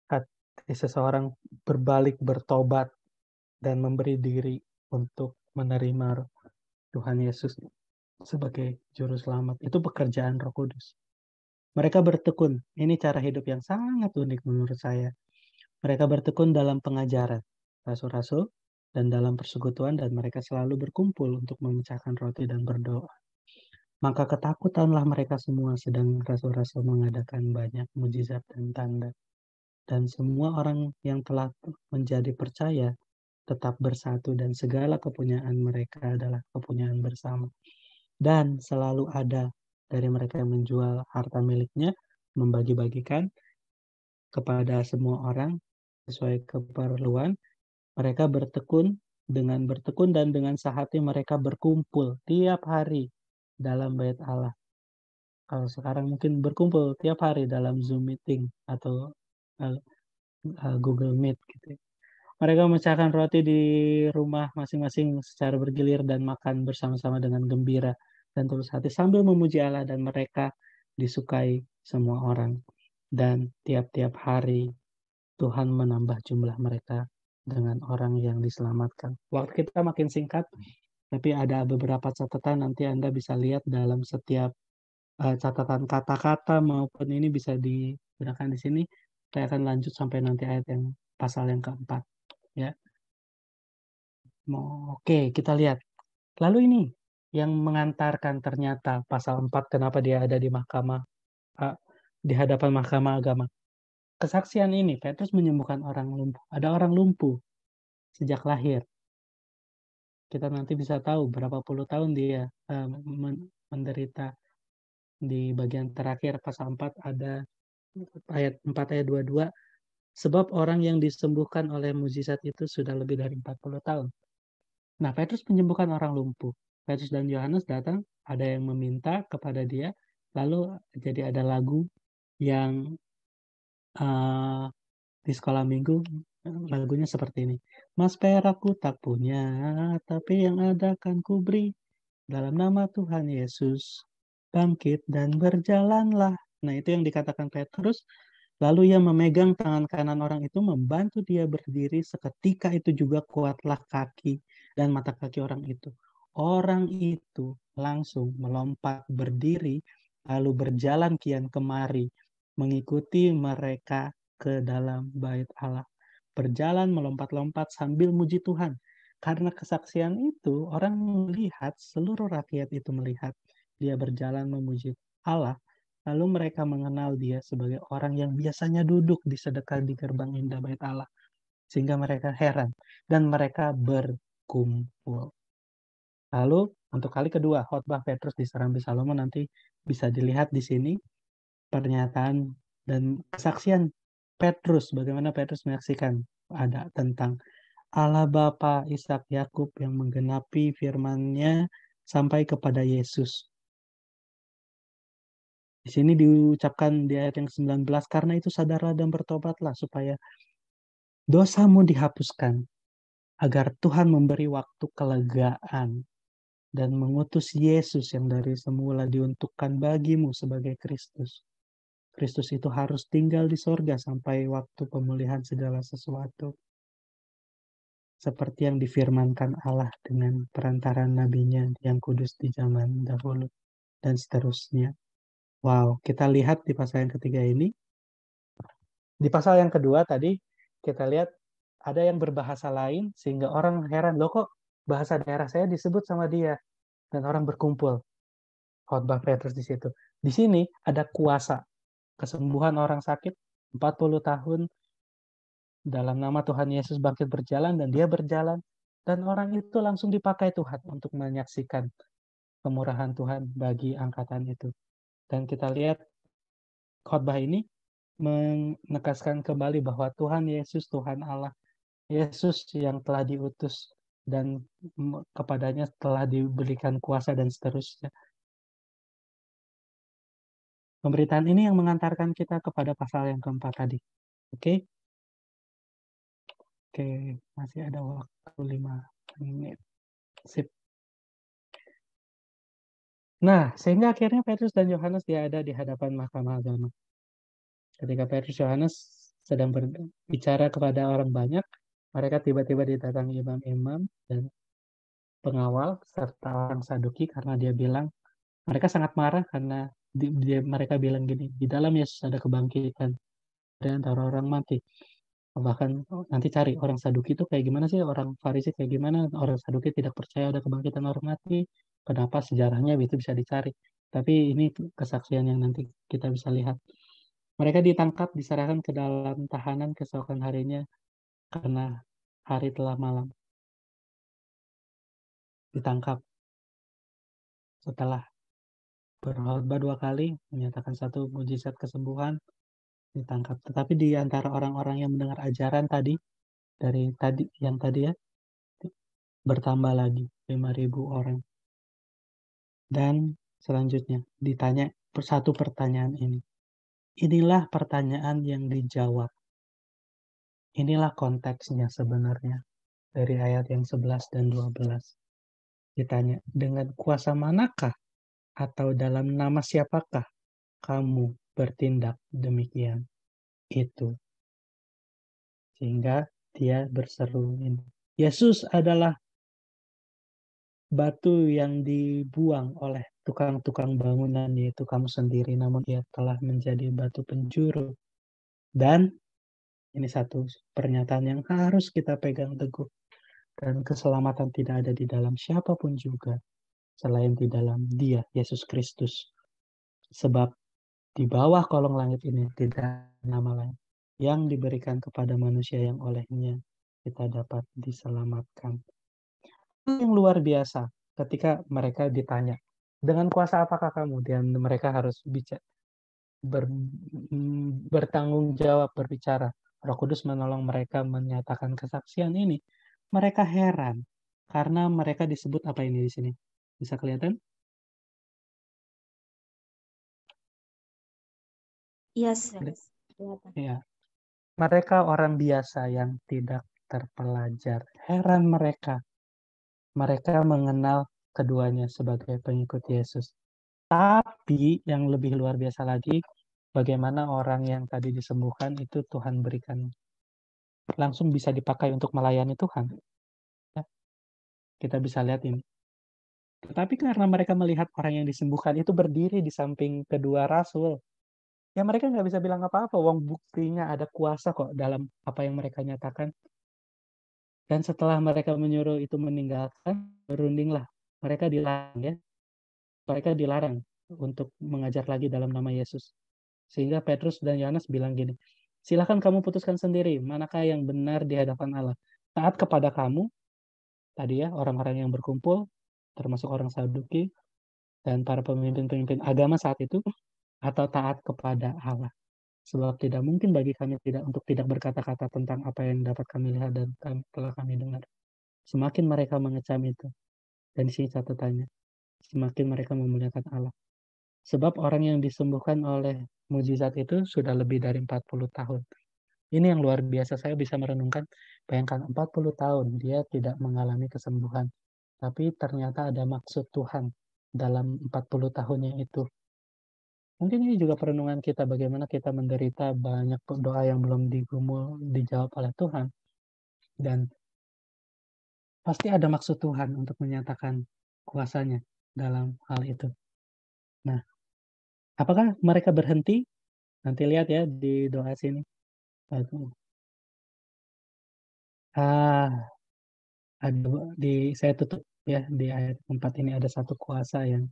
hati seseorang berbalik, bertobat, dan memberi diri untuk menerima Tuhan Yesus sebagai juru selamat. Itu pekerjaan Roh Kudus. Mereka bertekun. Ini cara hidup yang sangat unik menurut saya. Mereka bertekun dalam pengajaran rasul-rasul dan dalam persekutuan, dan mereka selalu berkumpul untuk memecahkan roti dan berdoa. Maka ketakutanlah mereka semua, sedang rasul-rasul mengadakan banyak mujizat dan tanda. Dan semua orang yang telah menjadi percaya tetap bersatu, dan segala kepunyaan mereka adalah kepunyaan bersama. Dan selalu ada dari mereka yang menjual harta miliknya, membagi-bagikan kepada semua orang sesuai keperluan. Mereka bertekun dan dengan sehati mereka berkumpul tiap hari dalam bait Allah. Kalau sekarang mungkin berkumpul tiap hari dalam Zoom meeting atau Google Meet gitu. Mereka memecahkan roti di rumah masing-masing secara bergilir dan makan bersama-sama dengan gembira dan tulus hati sambil memuji Allah, dan mereka disukai semua orang. Dan tiap-tiap hari Tuhan menambah jumlah mereka dengan orang yang diselamatkan. Waktu kita makin singkat, tapi ada beberapa catatan nanti Anda bisa lihat dalam setiap catatan kata-kata maupun ini bisa digunakan di sini. Saya akan lanjut sampai nanti ayat yang pasal yang keempat. Ya. Oke, kita lihat. Lalu ini yang mengantarkan ternyata pasal 4 kenapa dia ada di mahkamah, di hadapan mahkamah agama. Kesaksian ini, Petrus menyembuhkan orang lumpuh. Ada orang lumpuh sejak lahir. Kita nanti bisa tahu berapa puluh tahun dia menderita. Di bagian terakhir pasal 4 ada ayat 4 ayat 22. Sebab orang yang disembuhkan oleh mukjizat itu sudah lebih dari 40 tahun. Nah, Petrus menyembuhkan orang lumpuh. Petrus dan Yohanes datang, ada yang meminta kepada dia, lalu jadi ada lagu yang di sekolah minggu, lagunya seperti ini. Mas perakku tak punya, tapi yang ada kan kuberi. Dalam nama Tuhan Yesus, bangkit dan berjalanlah. Nah, itu yang dikatakan Petrus. Lalu ia memegang tangan kanan orang itu, membantu dia berdiri. Seketika itu juga kuatlah kaki dan mata kaki orang itu. Orang itu langsung melompat berdiri, lalu berjalan kian kemari, mengikuti mereka ke dalam bait Allah. Berjalan melompat-lompat sambil muji Tuhan. Karena kesaksian itu, orang melihat, seluruh rakyat itu melihat dia berjalan memuji Allah. Lalu mereka mengenal dia sebagai orang yang biasanya duduk di sedekah di gerbang indah bait Allah. Sehingga mereka heran dan mereka berkumpul. Lalu untuk kali kedua, khotbah Petrus di Serambi Salomo nanti bisa dilihat di sini pernyataan dan kesaksian Petrus, bagaimana Petrus menyaksikan ada tentang Allah Bapa, Ishak, Yakub yang menggenapi firman-Nya sampai kepada Yesus. Di sini diucapkan di ayat yang 19, karena itu sadarlah dan bertobatlah supaya dosamu dihapuskan, agar Tuhan memberi waktu kelegaan dan mengutus Yesus yang dari semula diuntukkan bagimu sebagai Kristus. Kristus itu harus tinggal di sorga sampai waktu pemulihan segala sesuatu. Seperti yang difirmankan Allah dengan perantaraan nabinya yang kudus di zaman dahulu, dan seterusnya. Wow, kita lihat di pasal yang ketiga ini. Di pasal yang kedua tadi, kita lihat ada yang berbahasa lain, sehingga orang heran, loh kok bahasa daerah saya disebut sama dia? Dan orang berkumpul. Khotbah Petrus di situ. Di sini ada kuasa. Kesembuhan orang sakit, 40 tahun, dalam nama Tuhan Yesus bangkit berjalan, dan dia berjalan. Dan orang itu langsung dipakai Tuhan untuk menyaksikan kemurahan Tuhan bagi angkatan itu. Dan kita lihat khotbah ini menegaskan kembali bahwa Tuhan Yesus, Tuhan Allah, Yesus yang telah diutus dan kepadanya telah diberikan kuasa dan seterusnya. Pemberitaan ini yang mengantarkan kita kepada pasal yang keempat tadi. Oke? Oke, masih ada waktu 5 menit. Sip. Nah, sehingga akhirnya Petrus dan Yohanes dia ada di hadapan mahkamah agama. Ketika Petrus Yohanes sedang berbicara kepada orang banyak, mereka tiba-tiba didatangi imam-imam dan pengawal serta orang Saduki karena dia bilang, mereka sangat marah karena mereka bilang gini, di dalam Yesus ada kebangkitan dari antara orang mati. Bahkan nanti cari orang Saduki itu kayak gimana sih, orang Farisi kayak gimana, orang Saduki tidak percaya ada kebangkitan orang mati, kenapa sejarahnya itu bisa dicari. Tapi ini kesaksian yang nanti kita bisa lihat. Mereka ditangkap, diserahkan ke dalam tahanan keesokan harinya karena hari telah malam. Ditangkap. Setelah berkhotbah 2 kali, menyatakan 1 mukjizat kesembuhan, ditangkap. Tetapi di antara orang-orang yang mendengar ajaran tadi, dari tadi yang tadi ya, bertambah lagi 5.000 orang. Dan selanjutnya ditanya satu pertanyaan ini. Inilah pertanyaan yang dijawab. Inilah konteksnya sebenarnya dari ayat yang 11 dan 12. Ditanya, dengan kuasa manakah atau dalam nama siapakah kamu bertindak demikian? Itu. Sehingga dia berseru ini. Yesus adalah batu yang dibuang oleh tukang-tukang bangunan, yaitu kamu sendiri, namun ia telah menjadi batu penjuru. Dan ini satu pernyataan yang harus kita pegang teguh. Dan keselamatan tidak ada di dalam siapapun juga, selain di dalam Dia, Yesus Kristus. Sebab di bawah kolong langit ini tidak ada nama lain yang diberikan kepada manusia yang olehnya kita dapat diselamatkan. Yang luar biasa ketika mereka ditanya, dengan kuasa apakah kamu? Dan mereka harus bertanggung jawab berbicara. Roh Kudus menolong mereka menyatakan kesaksian ini. Mereka heran karena mereka disebut apa ini di sini? Bisa kelihatan? Yes, kelihatan. Ya. Mereka orang biasa yang tidak terpelajar. Heran mereka. Mereka mengenal keduanya sebagai pengikut Yesus. Tapi yang lebih luar biasa lagi, bagaimana orang yang tadi disembuhkan itu Tuhan berikan langsung bisa dipakai untuk melayani Tuhan. Ya, kita bisa lihat ini. Tetapi karena mereka melihat orang yang disembuhkan itu berdiri di samping kedua rasul, ya mereka nggak bisa bilang apa-apa. Wong buktinya ada kuasa kok dalam apa yang mereka nyatakan. Dan setelah mereka menyuruh itu meninggalkan, berundinglah. Mereka dilarang ya. Mereka dilarang untuk mengajar lagi dalam nama Yesus. Sehingga Petrus dan Yohanes bilang gini, silakan kamu putuskan sendiri, manakah yang benar di hadapan Allah. Taat kepada kamu, tadi ya, orang-orang yang berkumpul, termasuk orang Saduki, dan para pemimpin-pemimpin agama saat itu, atau taat kepada Allah. Sebab tidak mungkin bagi kami untuk tidak berkata-kata tentang apa yang dapat kami lihat dan telah kami dengar. Semakin mereka mengecam itu, dan di sini catatannya, semakin mereka memuliakan Allah. Sebab orang yang disembuhkan oleh mujizat itu sudah lebih dari 40 tahun. Ini yang luar biasa, saya bisa merenungkan, bayangkan 40 tahun dia tidak mengalami kesembuhan. Tapi ternyata ada maksud Tuhan dalam 40 tahunnya itu. Mungkin ini juga perenungan kita, bagaimana kita menderita banyak doa yang belum dijawab oleh Tuhan. Dan pasti ada maksud Tuhan untuk menyatakan kuasanya dalam hal itu. Nah, apakah mereka berhenti? Nanti lihat ya di doa sini. Saya tutup ya di ayat 4 ini ada satu kuasa yang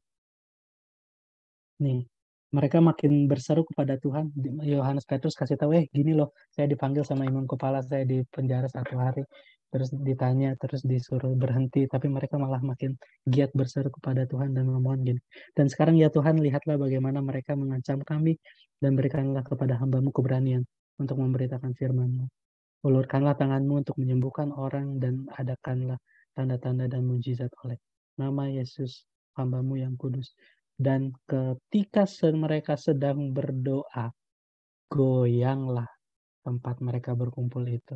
nih mereka makin berseru kepada Tuhan. Yohanes Petrus kasih tahu, gini loh, saya dipanggil sama imam kepala, saya di penjara 1 hari, terus ditanya, terus disuruh berhenti, tapi mereka malah makin giat berseru kepada Tuhan dan memohon gini. Dan sekarang ya Tuhan, lihatlah bagaimana mereka mengancam kami, dan berikanlah kepada hamba-Mu keberanian untuk memberitakan firman-Mu. Ulurkanlah tangan-Mu untuk menyembuhkan orang, dan adakanlah tanda-tanda dan mujizat oleh nama Yesus, hamba-Mu yang kudus. Dan ketika mereka sedang berdoa, goyanglah tempat mereka berkumpul itu.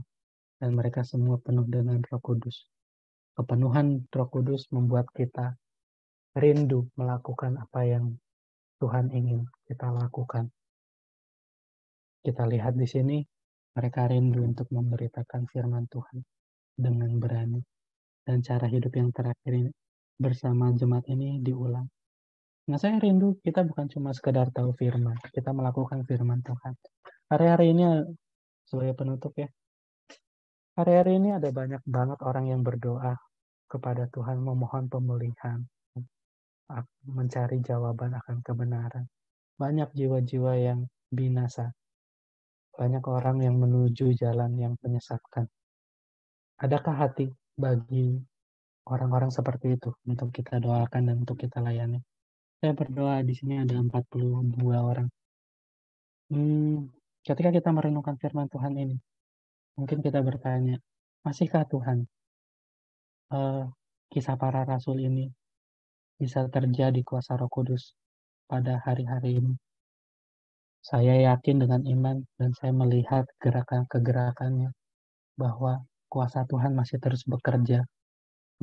Dan mereka semua penuh dengan Roh Kudus. Kepenuhan Roh Kudus membuat kita rindu melakukan apa yang Tuhan ingin kita lakukan. Kita lihat di sini, mereka rindu untuk memberitakan firman Tuhan dengan berani. Dan cara hidup yang terakhir ini bersama jemaat ini diulang. Nah, saya rindu kita bukan cuma sekedar tahu firman, kita melakukan firman Tuhan. Hari-hari ini, sebagai penutup ya, hari-hari ini ada banyak banget orang yang berdoa kepada Tuhan, memohon pemulihan, mencari jawaban akan kebenaran. Banyak jiwa-jiwa yang binasa, banyak orang yang menuju jalan yang menyesatkan. Adakah hati bagi orang-orang seperti itu untuk kita doakan dan untuk kita layani? Saya berdoa di sini ada 42 orang. Ketika kita merenungkan firman Tuhan ini, mungkin kita bertanya, masihkah Tuhan kisah para rasul ini bisa terjadi kuasa Roh Kudus pada hari-hari ini? Saya yakin dengan iman dan saya melihat gerakan-kegerakannya bahwa kuasa Tuhan masih terus bekerja,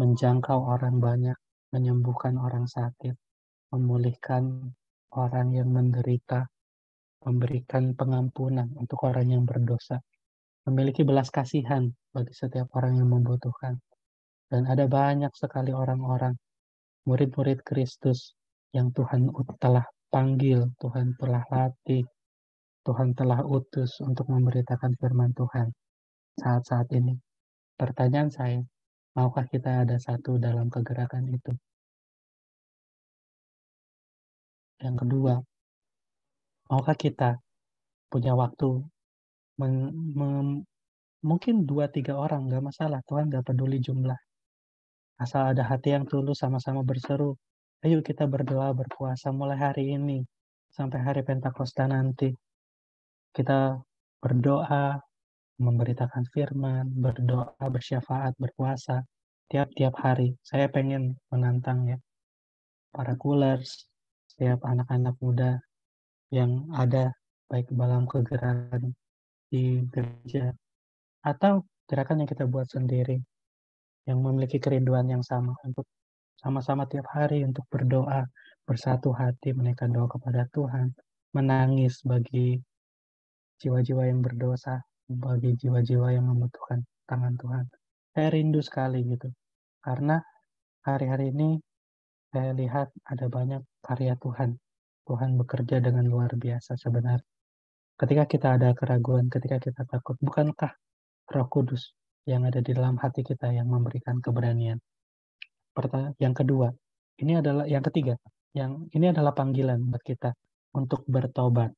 menjangkau orang banyak, menyembuhkan orang sakit, memulihkan orang yang menderita, memberikan pengampunan untuk orang yang berdosa, memiliki belas kasihan bagi setiap orang yang membutuhkan. Dan ada banyak sekali orang-orang, murid-murid Kristus yang Tuhan telah panggil, Tuhan telah latih, Tuhan telah utus untuk memberitakan firman Tuhan saat-saat ini. Pertanyaan saya, maukah kita ada satu dalam kegerakan itu? Yang kedua, maukah kita punya waktu mungkin 2-3 orang, nggak masalah, Tuhan nggak peduli jumlah. Asal ada hati yang tulus sama-sama berseru, ayo kita berdoa, berpuasa mulai hari ini sampai hari Pentakosta nanti. Kita berdoa, memberitakan firman, berdoa, bersyafaat, berpuasa tiap-tiap hari. Saya pengen menantang ya para coolers, setiap anak-anak muda yang ada baik dalam kegerakan di gereja atau gerakan yang kita buat sendiri yang memiliki kerinduan yang sama untuk sama-sama tiap hari untuk berdoa, bersatu hati menaikkan doa kepada Tuhan, menangis bagi jiwa-jiwa yang berdosa, bagi jiwa-jiwa yang membutuhkan tangan Tuhan. Saya rindu sekali gitu. Karena hari-hari ini saya lihat ada banyak karya Tuhan. Tuhan bekerja dengan luar biasa sebenarnya. Ketika kita ada keraguan, ketika kita takut, bukankah Roh Kudus yang ada di dalam hati kita yang memberikan keberanian? Yang kedua, yang ketiga, ini adalah panggilan buat kita untuk bertobat.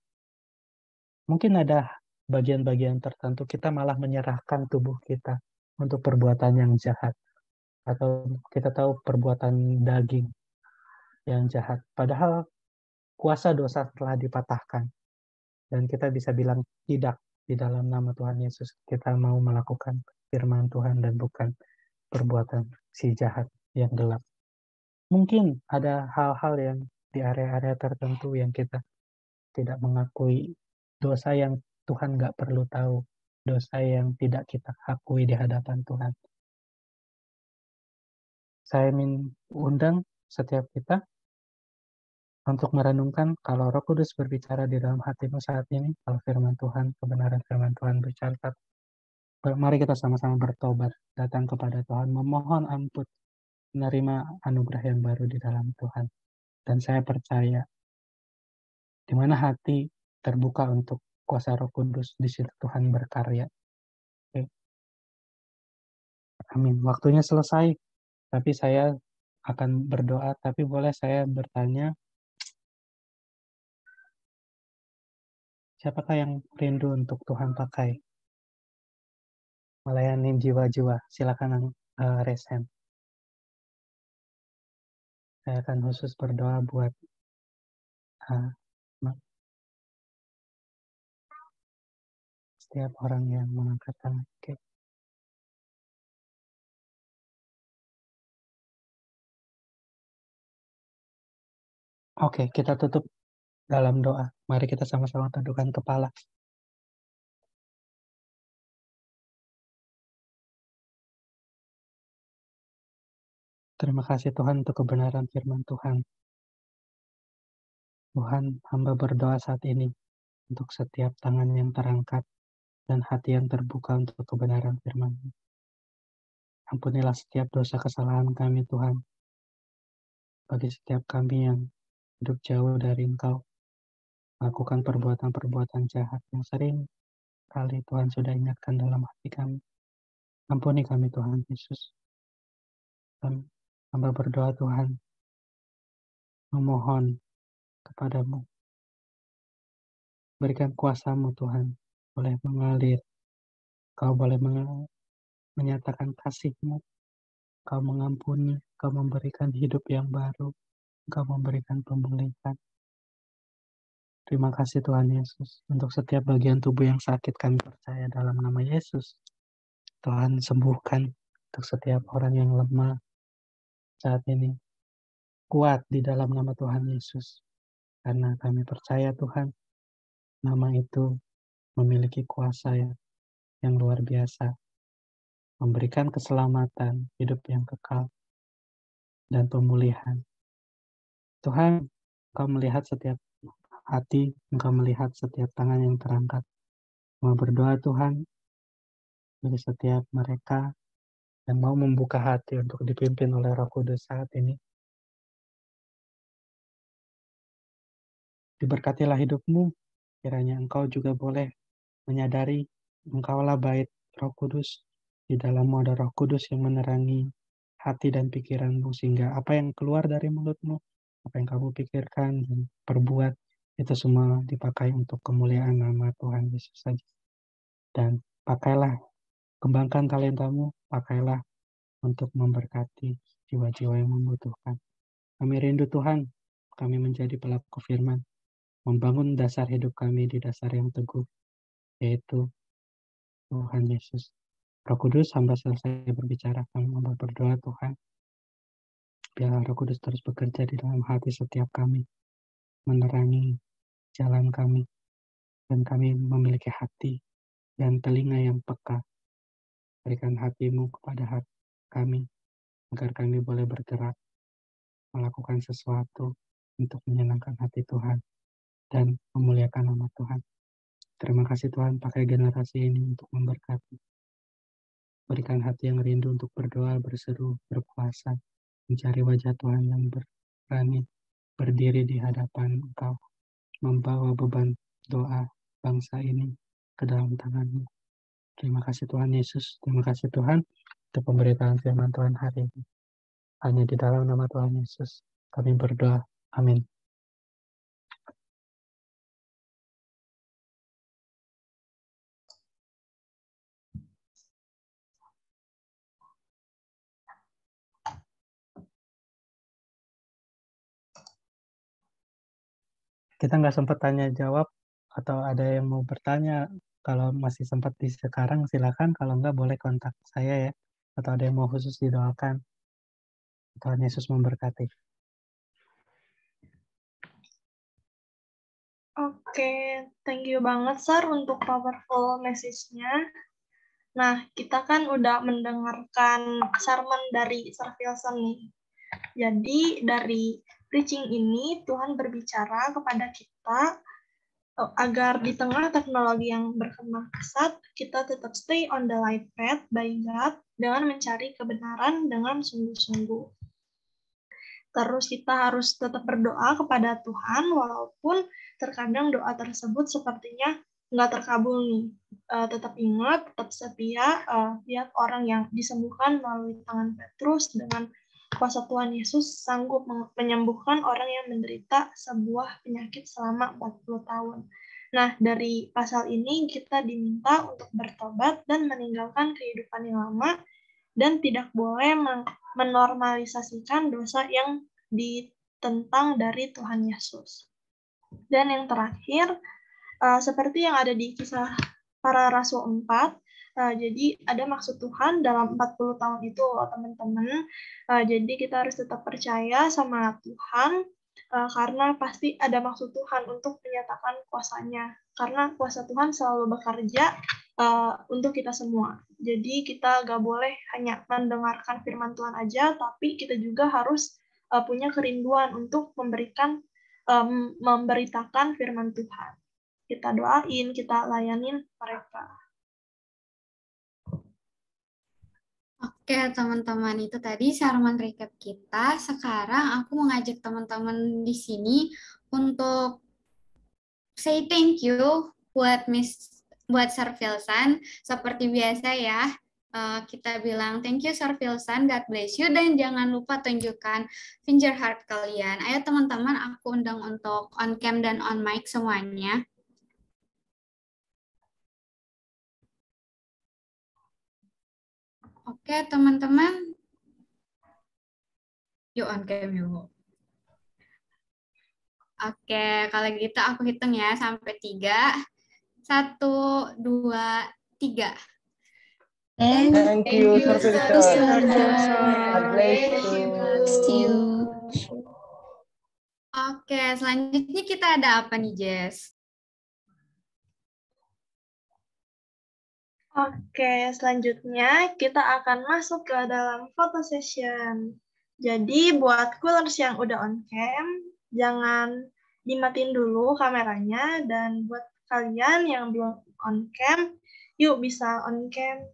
Mungkin ada bagian-bagian tertentu kita malah menyerahkan tubuh kita untuk perbuatan yang jahat. Atau kita tahu perbuatan daging yang jahat. Padahal kuasa dosa telah dipatahkan. Dan kita bisa bilang tidak di dalam nama Tuhan Yesus. Kita mau melakukan firman Tuhan dan bukan perbuatan si jahat yang gelap. Mungkin ada hal-hal yang di area-area tertentu yang kita tidak mengakui, dosa yang Tuhan nggak perlu tahu, dosa yang tidak kita akui di hadapan Tuhan. Saya ingin undang setiap kita untuk merenungkan kalau Roh Kudus berbicara di dalam hatimu saat ini, kalau firman Tuhan, kebenaran firman Tuhan berbicara, mari kita sama-sama bertobat, datang kepada Tuhan, memohon ampun, menerima anugerah yang baru di dalam Tuhan. Dan saya percaya, di mana hati terbuka untuk kuasa Roh Kudus, di situ Tuhan berkarya. Oke. Amin. Waktunya selesai, tapi saya akan berdoa, tapi boleh saya bertanya, siapakah yang rindu untuk Tuhan pakai? Melayani jiwa-jiwa. Silakan raise hand. Saya akan khusus berdoa buat setiap orang yang mengangkat tangan. Oke, kita tutup dalam doa. Mari kita sama-sama tundukkan kepala. Terima kasih Tuhan untuk kebenaran firman Tuhan. Tuhan, hamba berdoa saat ini untuk setiap tangan yang terangkat dan hati yang terbuka untuk kebenaran firman. Ampunilah setiap dosa kesalahan kami Tuhan. Bagi setiap kami yang hidup jauh dari Engkau, melakukan perbuatan-perbuatan jahat yang sering kali Tuhan sudah ingatkan dalam hati kami. Ampuni kami Tuhan Yesus. Hamba berdoa Tuhan, memohon kepadamu. Berikan kuasa-Mu Tuhan, boleh mengalir. Kau boleh menyatakan kasih-Mu. Kau mengampuni, Kau memberikan hidup yang baru. Kau memberikan pemulihan. Terima kasih Tuhan Yesus. Untuk setiap bagian tubuh yang sakit kami percaya dalam nama Yesus. Tuhan sembuhkan untuk setiap orang yang lemah saat ini. Kuat di dalam nama Tuhan Yesus. Karena kami percaya Tuhan, nama itu memiliki kuasa yang luar biasa. Memberikan keselamatan, hidup yang kekal, dan pemulihan. Tuhan, Engkau melihat setiap hati, Engkau melihat setiap tangan yang terangkat. Mau berdoa Tuhan, bagi setiap mereka yang mau membuka hati untuk dipimpin oleh Roh Kudus saat ini. Diberkatilah hidupmu, kiranya engkau juga boleh menyadari engkaulah bait Roh Kudus. Di dalammu ada Roh Kudus yang menerangi hati dan pikiranmu, sehingga apa yang keluar dari mulutmu, apa yang kamu pikirkan dan perbuat, itu semua dipakai untuk kemuliaan nama Tuhan Yesus saja. Dan pakailah, kembangkan talentamu, pakailah untuk memberkati jiwa-jiwa yang membutuhkan. Kami rindu Tuhan, kami menjadi pelaku firman, membangun dasar hidup kami di dasar yang teguh, yaitu Tuhan Yesus. Roh Kudus, hamba selesai berbicara, kami hamba berdoa Tuhan, biarlah Roh Kudus terus bekerja di dalam hati setiap kami, menerangi jalan kami, dan kami memiliki hati dan telinga yang peka. Berikan hatimu kepada hati kami, agar kami boleh bergerak, melakukan sesuatu untuk menyenangkan hati Tuhan, dan memuliakan nama Tuhan. Terima kasih Tuhan, pakai generasi ini untuk memberkati. Berikan hati yang rindu untuk berdoa, berseru, berpuasa, mencari wajah Tuhan yang berani berdiri di hadapan Engkau, membawa beban doa bangsa ini ke dalam tangan-Mu. Terima kasih Tuhan Yesus, terima kasih Tuhan untuk pemberitaan firman Tuhan hari ini. Hanya di dalam nama Tuhan Yesus kami berdoa. Amin. Kita nggak sempat tanya jawab, atau ada yang mau bertanya. Kalau masih sempat di sekarang silakan, kalau nggak boleh kontak saya ya, atau ada yang mau khusus didoakan. Tuhan Yesus memberkati. Oke, thank you banget, Sar, untuk powerful message-nya. Nah, kita kan udah mendengarkan sermon dari Sir Wilson nih. Jadi, dari preaching ini, Tuhan berbicara kepada kita agar di tengah teknologi yang berkembang pesat, kita tetap stay on the light path by God dengan mencari kebenaran dengan sungguh-sungguh. Terus kita harus tetap berdoa kepada Tuhan, walaupun terkadang doa tersebut sepertinya nggak terkabul nih. Tetap ingat, tetap setia, lihat orang yang disembuhkan melalui tangan Petrus dengan kuasa Tuhan Yesus sanggup menyembuhkan orang yang menderita sebuah penyakit selama 40 tahun. Nah, dari pasal ini kita diminta untuk bertobat dan meninggalkan kehidupan yang lama dan tidak boleh menormalisasikan dosa yang ditentang dari Tuhan Yesus. Dan yang terakhir, seperti yang ada di Kisah Para Rasul 4, jadi ada maksud Tuhan dalam 40 tahun itu, teman-teman. Jadi kita harus tetap percaya sama Tuhan, karena pasti ada maksud Tuhan untuk menyatakan kuasanya. Karena kuasa Tuhan selalu bekerja untuk kita semua. Jadi kita gak boleh hanya mendengarkan firman Tuhan aja, tapi kita juga harus punya kerinduan untuk memberitakan firman Tuhan. Kita doain, kita layanin mereka. Oke, teman-teman, itu tadi sermon recap kita. Sekarang aku mengajak teman-teman di sini untuk say thank you buat Sir Wilson. Seperti biasa ya, kita bilang thank you Sir Wilson, God bless you, dan jangan lupa tunjukkan finger heart kalian. Ayo teman-teman, aku undang untuk on cam dan on mic semuanya. Oke, teman-teman. Yuk on cam yuk. Oke, kalau gitu aku hitung ya sampai 3. 1, 2, 3. Thank you, Sir Wilson. God bless you. Oke, selanjutnya kita ada apa nih, Jess? Oke, selanjutnya kita akan masuk ke dalam photo session. Jadi buat coolers yang udah on cam, jangan dimatiin dulu kameranya, dan buat kalian yang belum on cam, yuk bisa on cam.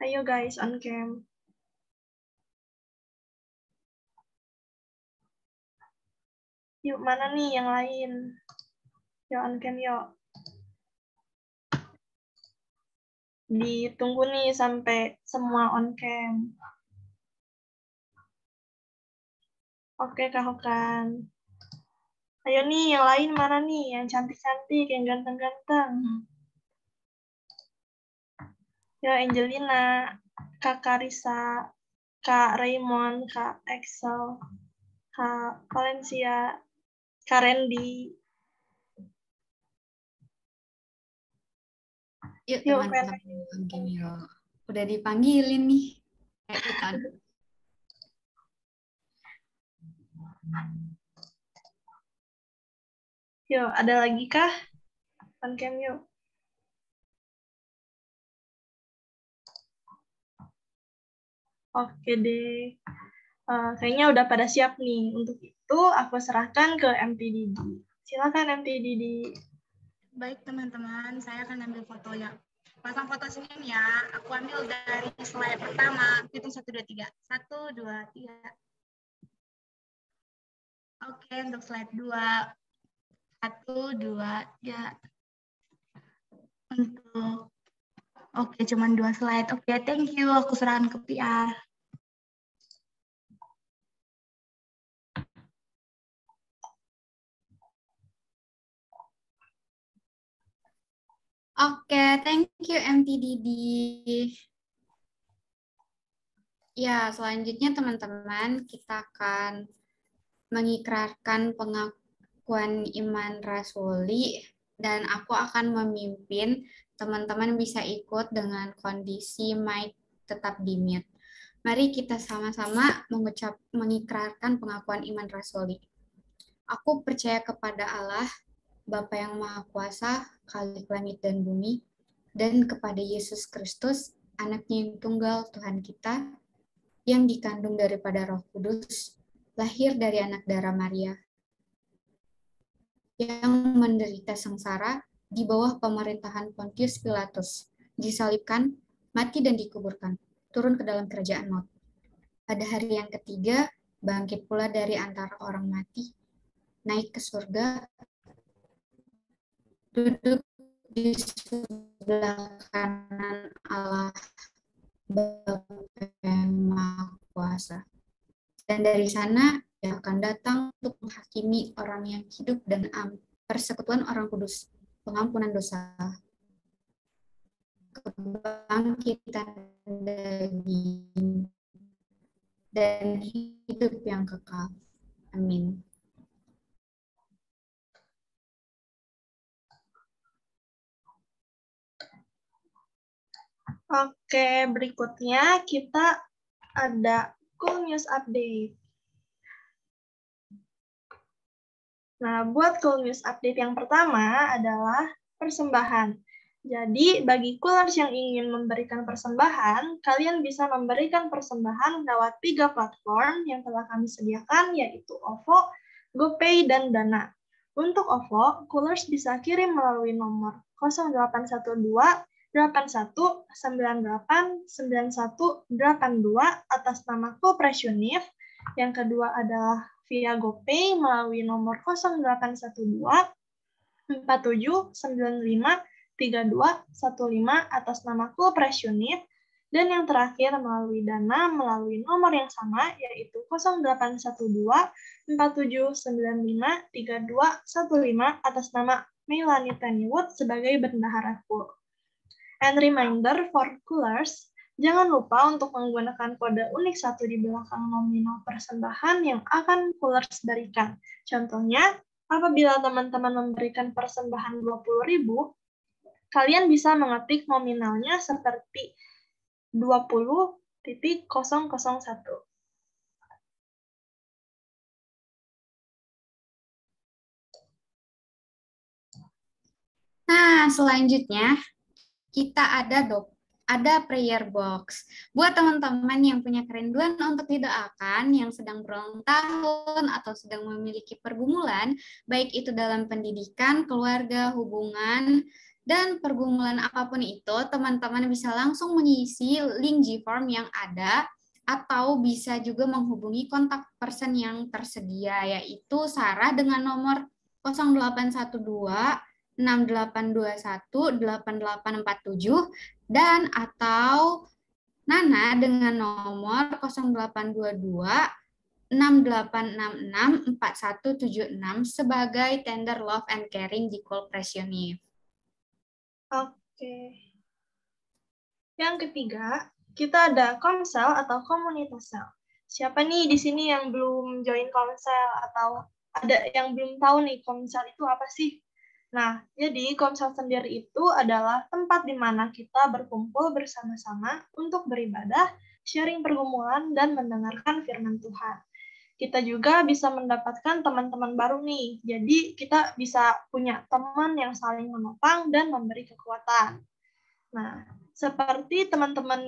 Ayo guys, on cam. Yuk, mana nih yang lain? Yuk, on cam yuk. Ditunggu nih sampai semua on cam. Oke, Kak Hokan. Ayo nih, yang lain mana nih? Yang cantik-cantik, yang ganteng-ganteng. Yo, Angelina, Kak Karisa, Kak Raymond, Kak Excel, Kak Valencia, Kak Randy. Yuk Yuk, teman-teman, yuk. Udah dipanggilin nih. Ikutan. Yuk, ada lagi kah? On cam yuk. Oke deh. Kayaknya udah pada siap nih. Untuk itu, aku serahkan ke MPDD. Silakan MPDD. Baik teman-teman, saya akan ambil fotonya. Pasang foto sini ya. Aku ambil dari slide pertama. Hitung 1, 2, 3. 1, 2, 3. Oke, untuk slide 2. 1, 2, 3. Untuk oke, cuma 2 slide. Oke, thank you. Aku serahkan ke PR. Oke, thank you MTDD. Ya, selanjutnya teman-teman, kita akan mengikrarkan pengakuan iman rasuli dan aku akan memimpin. Teman-teman bisa ikut dengan kondisi mic tetap di mute. Mari kita sama-sama mengikrarkan pengakuan iman rasuli. Aku percaya kepada Allah, Bapa yang Maha Kuasa, Khalik langit dan bumi, dan kepada Yesus Kristus, Anaknya yang tunggal Tuhan kita, yang dikandung daripada Roh Kudus, lahir dari anak darah Maria, yang menderita sengsara di bawah pemerintahan Pontius Pilatus, disalibkan, mati dan dikuburkan, turun ke dalam kerajaan maut. Pada hari yang ketiga, bangkit pula dari antara orang mati, naik ke surga, duduk di sebelah kanan Allah Bapa yang Maha Kuasa. Dan dari sana dia akan datang untuk menghakimi orang yang hidup dan persekutuan orang kudus, pengampunan dosa, kebangkitan daging, dan hidup yang kekal. Amin. Oke, berikutnya kita ada Cool News Update. Nah, buat Cool News Update yang pertama adalah persembahan. Jadi, bagi Coolers yang ingin memberikan persembahan, kalian bisa memberikan persembahan lewat 3 platform yang telah kami sediakan, yaitu OVO, GoPay, dan Dana. Untuk OVO, Coolers bisa kirim melalui nomor 0812 81 98 91 82 atas nama Kooperasionif. Yang kedua adalah via GoPay melalui nomor 0812 47 95 3215 atas nama Kooperasionif, dan yang terakhir melalui Dana melalui nomor yang sama, yaitu 0812 4795 3215 atas nama Melanie Pennywood sebagai bendahara Cool. And reminder for Coolers, jangan lupa untuk menggunakan kode unik 1 di belakang nominal persembahan yang akan Coolers berikan. Contohnya, apabila teman-teman memberikan persembahan 20.000, kalian bisa mengetik nominalnya seperti 20.001. Nah, selanjutnya kita ada prayer box. Buat teman-teman yang punya kerinduan untuk didoakan, yang sedang berulang tahun atau sedang memiliki pergumulan, baik itu dalam pendidikan, keluarga, hubungan, dan pergumulan apapun itu, teman-teman bisa langsung mengisi link G-Form yang ada atau bisa juga menghubungi kontak person yang tersedia, yaitu Sarah dengan nomor 0812 6821 8847 dan atau Nana dengan nomor 0822 6866 4176 sebagai tender love and caring di Coolpressionif. Oke. Yang ketiga, kita ada komsel atau komunitas sel. Siapa nih di sini yang belum join komsel atau ada yang belum tahu nih komsel itu apa sih? Nah, jadi komsel sendiri itu adalah tempat di mana kita berkumpul bersama-sama untuk beribadah, sharing pergumulan, dan mendengarkan firman Tuhan. Kita juga bisa mendapatkan teman-teman baru nih. Jadi kita bisa punya teman yang saling menopang dan memberi kekuatan. Nah, seperti teman-teman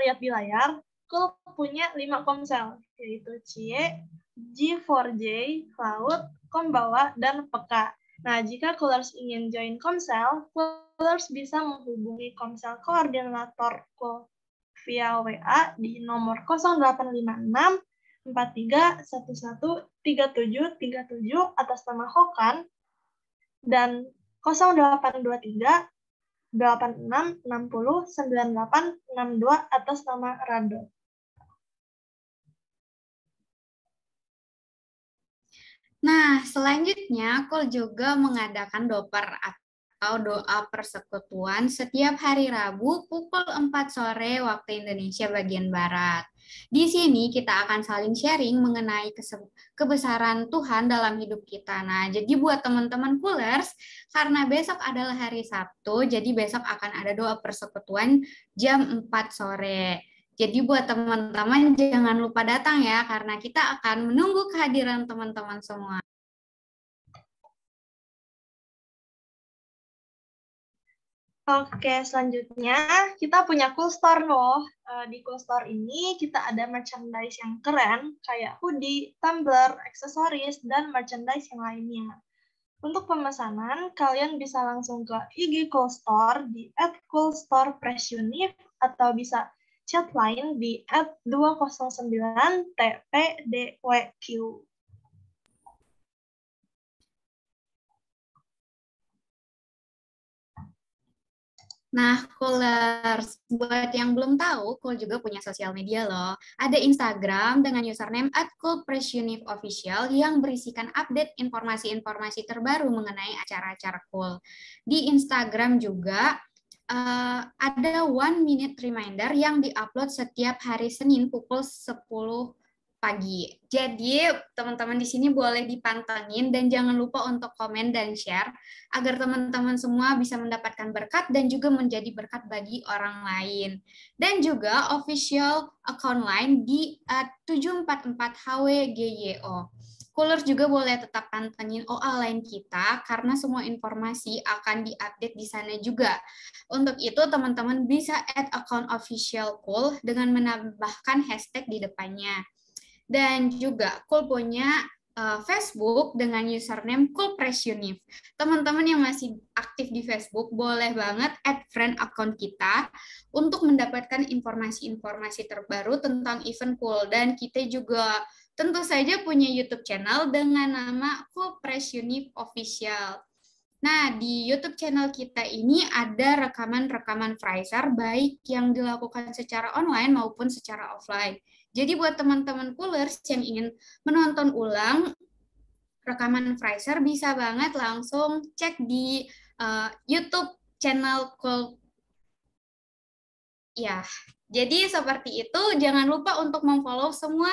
lihat di layar, Kul punya 5 komsel, yaitu CIE, G4J, Cloud, Kombawa, dan Peka. Nah, jika Kulers ingin join komsel, Kulers bisa menghubungi komsel koordinator Kul via WA di nomor 0856 4311 3737 atas nama Hokan dan 0823 86 60 98 62 atas nama Rado. Nah, selanjutnya Kul juga mengadakan doper atau doa persekutuan setiap hari Rabu pukul 4 sore waktu Indonesia bagian Barat. Di sini kita akan saling sharing mengenai kebesaran Tuhan dalam hidup kita. Nah, jadi buat teman-teman Kulers, karena besok adalah hari Sabtu, jadi besok akan ada doa persekutuan jam 4 sore. Jadi buat teman-teman jangan lupa datang ya, karena kita akan menunggu kehadiran teman-teman semua. Oke, selanjutnya kita punya Cool Store loh. Di Cool Store ini kita ada merchandise yang keren, kayak hoodie, tumbler, aksesoris, dan merchandise yang lainnya. Untuk pemesanan, kalian bisa langsung ke IG Cool Store di @coolstorepressunif atau bisa chat line di @209tpdwq. Nah, Coolers, buat yang belum tahu, Cool juga punya sosial media loh. Ada Instagram dengan username @coolpressunifofficial yang berisikan update informasi-informasi terbaru mengenai acara-acara Cool. Di Instagram juga ada 1 minute reminder yang diupload setiap hari Senin pukul 10 pagi. Jadi teman-teman di sini boleh dipantengin dan jangan lupa untuk komen dan share agar teman-teman semua bisa mendapatkan berkat dan juga menjadi berkat bagi orang lain. Dan juga official account line di @744hwgyo. Coolers juga boleh tetap pantengin OA lain kita karena semua informasi akan diupdate di sana juga. Untuk itu teman-teman bisa add account official Cool dengan menambahkan hashtag di depannya. Dan juga Cool punya Facebook dengan username Coolpressunif. Teman-teman yang masih aktif di Facebook boleh banget add friend account kita untuk mendapatkan informasi-informasi terbaru tentang event Cool. Dan kita juga tentu saja punya YouTube channel dengan nama Coolpressunif Official. Nah, di YouTube channel kita ini ada rekaman-rekaman Fraiser baik yang dilakukan secara online maupun secara offline. Jadi buat teman-teman Coolers yang ingin menonton ulang rekaman Fraiser bisa banget langsung cek di YouTube channel Cool. Ya, jadi seperti itu. Jangan lupa untuk memfollow semua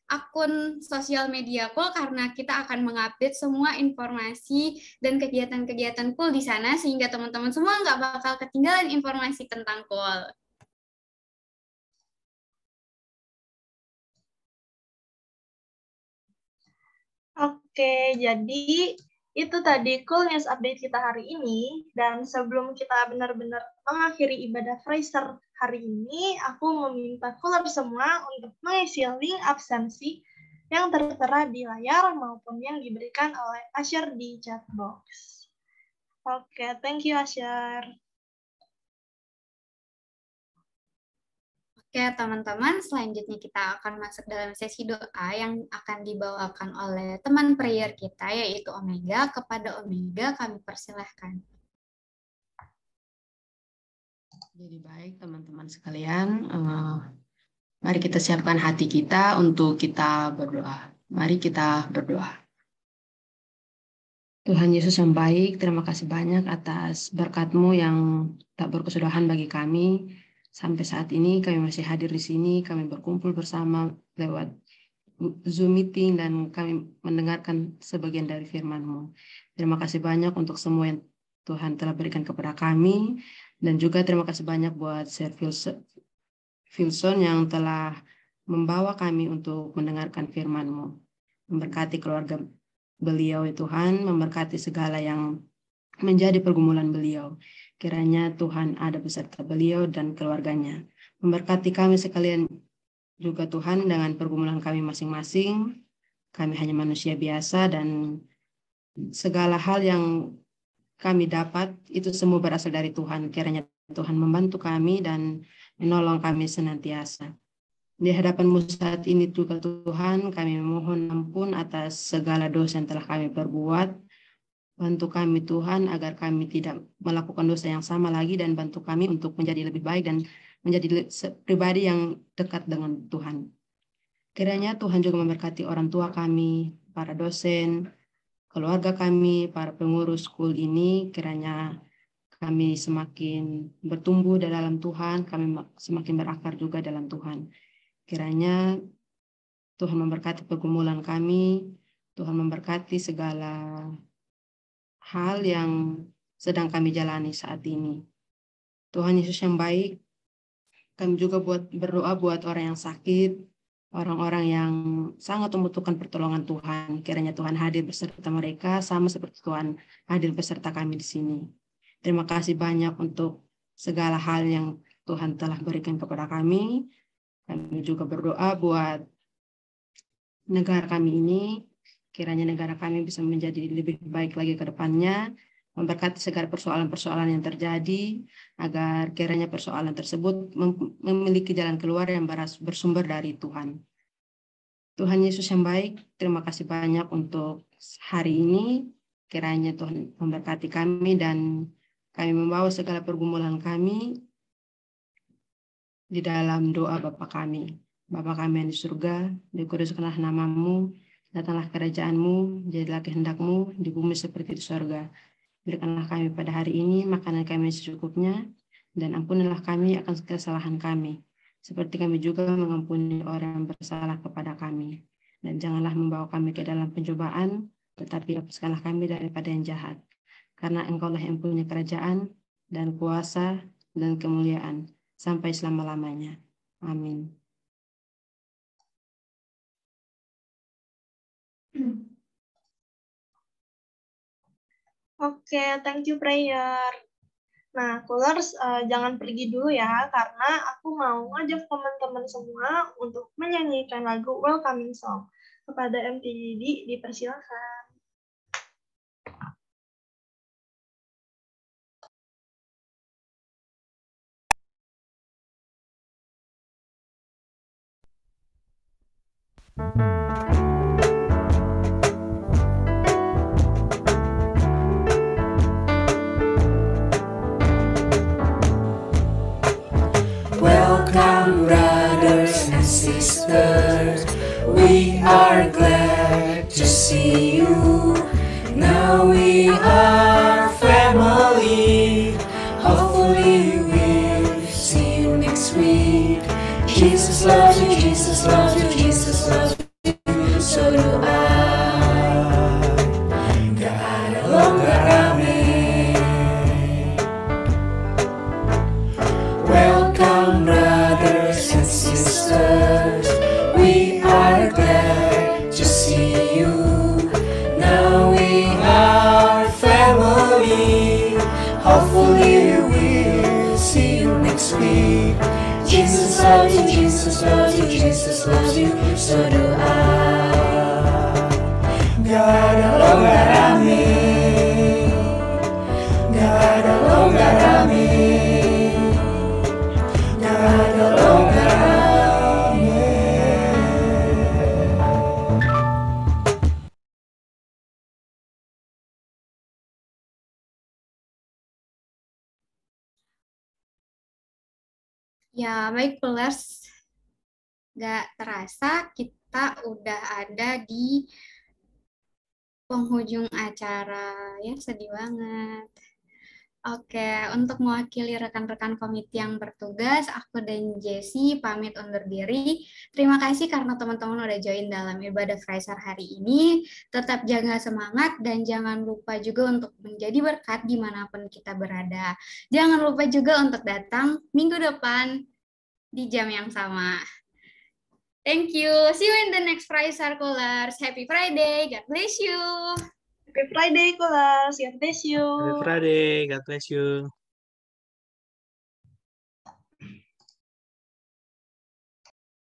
akun sosial media Cool karena kita akan mengupdate semua informasi dan kegiatan-kegiatan Cool di sana sehingga teman-teman semua nggak bakal ketinggalan informasi tentang Cool. Oke, jadi itu tadi Cool News Update kita hari ini. Dan sebelum kita benar-benar mengakhiri ibadah Fraiser hari ini, aku meminta Cooler semua untuk mengisi link absensi yang tertera di layar maupun yang diberikan oleh Asher di chat box. Oke, thank you Asher. Oke, teman-teman, selanjutnya kita akan masuk dalam sesi doa yang akan dibawakan oleh teman prayer kita, yaitu Omega. Kepada Omega, kami persilahkan. Jadi baik, teman-teman sekalian, mari kita siapkan hati kita untuk kita berdoa. Mari kita berdoa. Tuhan Yesus yang baik, terima kasih banyak atas berkat-Mu yang tak berkesudahan bagi kami. Sampai saat ini kami masih hadir di sini, kami berkumpul bersama lewat Zoom meeting dan kami mendengarkan sebagian dari firman-Mu. Terima kasih banyak untuk semua yang Tuhan telah berikan kepada kami, dan juga terima kasih banyak buat Sir Wilson yang telah membawa kami untuk mendengarkan firman-Mu. Memberkati keluarga beliau ya Tuhan, memberkati segala yang menjadi pergumulan beliau. Kiranya Tuhan ada beserta beliau dan keluarganya. Memberkati kami sekalian juga Tuhan dengan pergumulan kami masing-masing. Kami hanya manusia biasa dan segala hal yang kami dapat itu semua berasal dari Tuhan. Kiranya Tuhan membantu kami dan menolong kami senantiasa. Di hadapan-Mu saat ini juga Tuhan, kami memohon ampun atas segala dosa yang telah kami perbuat. Bantu kami Tuhan agar kami tidak melakukan dosa yang sama lagi, dan bantu kami untuk menjadi lebih baik dan menjadi pribadi yang dekat dengan Tuhan. Kiranya Tuhan juga memberkati orang tua kami, para dosen, keluarga kami, para pengurus school ini. Kiranya kami semakin bertumbuh di dalam Tuhan, kami semakin berakar juga dalam Tuhan. Kiranya Tuhan memberkati pergumulan kami, Tuhan memberkati segala hal yang sedang kami jalani saat ini. Tuhan Yesus yang baik, kami juga berdoa buat orang yang sakit, orang-orang yang sangat membutuhkan pertolongan Tuhan. Kiranya Tuhan hadir beserta mereka, sama seperti Tuhan hadir beserta kami di sini. Terima kasih banyak untuk segala hal yang Tuhan telah berikan kepada kami. Kami juga berdoa buat negara kami ini, kiranya negara kami bisa menjadi lebih baik lagi ke depannya, memberkati segala persoalan-persoalan yang terjadi, agar kiranya persoalan tersebut memiliki jalan keluar yang bersumber dari Tuhan. Tuhan Yesus yang baik, terima kasih banyak untuk hari ini, kiranya Tuhan memberkati kami dan kami membawa segala pergumulan kami di dalam doa Bapa kami. Bapa kami yang di surga, dikuduskanlah nama-Mu, datanglah kerajaan-Mu, jadilah kehendak-Mu di bumi seperti di surga. Berikanlah kami pada hari ini makanan kami secukupnya, dan ampunilah kami akan kesalahan kami, seperti kami juga mengampuni orang yang bersalah kepada kami. Dan janganlah membawa kami ke dalam pencobaan, tetapi lepaskanlah kami daripada yang jahat. Karena Engkau-lah yang punya kerajaan, dan kuasa, dan kemuliaan, sampai selama-lamanya. Amin. Oke, thank you prayer. Nah, Coolers, jangan pergi dulu ya, karena aku mau ngajak teman-teman semua untuk menyanyikan lagu Welcoming Song. Kepada MTDD, dipersilakan. Welcome, brothers and sisters. We are glad to see you. Now we are family. Hopefully we'll see you next week. Jesus loves you, Jesus loves you, Jesus loves you. So do I. Gak ada longgar rame. Welcome, brothers and sisters. We are glad to see you. Now we are family. Hopefully we'll see you next week. Jesus loves you, Jesus loves you, Jesus loves you. So do I. Gak ada longgar rame. Gak ada longgar rame. Gak ada longgar rame. Ya, baik Pulers. Gak terasa kita udah ada di penghujung acara. Ya, sedih banget. Oke, untuk mewakili rekan-rekan komite yang bertugas, aku dan Jessie pamit undur diri. Terima kasih karena teman-teman udah join dalam ibadah Fraser hari ini. Tetap jaga semangat dan jangan lupa juga untuk menjadi berkat dimanapun kita berada. Jangan lupa juga untuk datang minggu depan di jam yang sama. Thank you. See you in the next Fraser Callers. Happy Friday. God bless you. Happy Friday, Kulers. God bless you. Happy Friday. God bless you.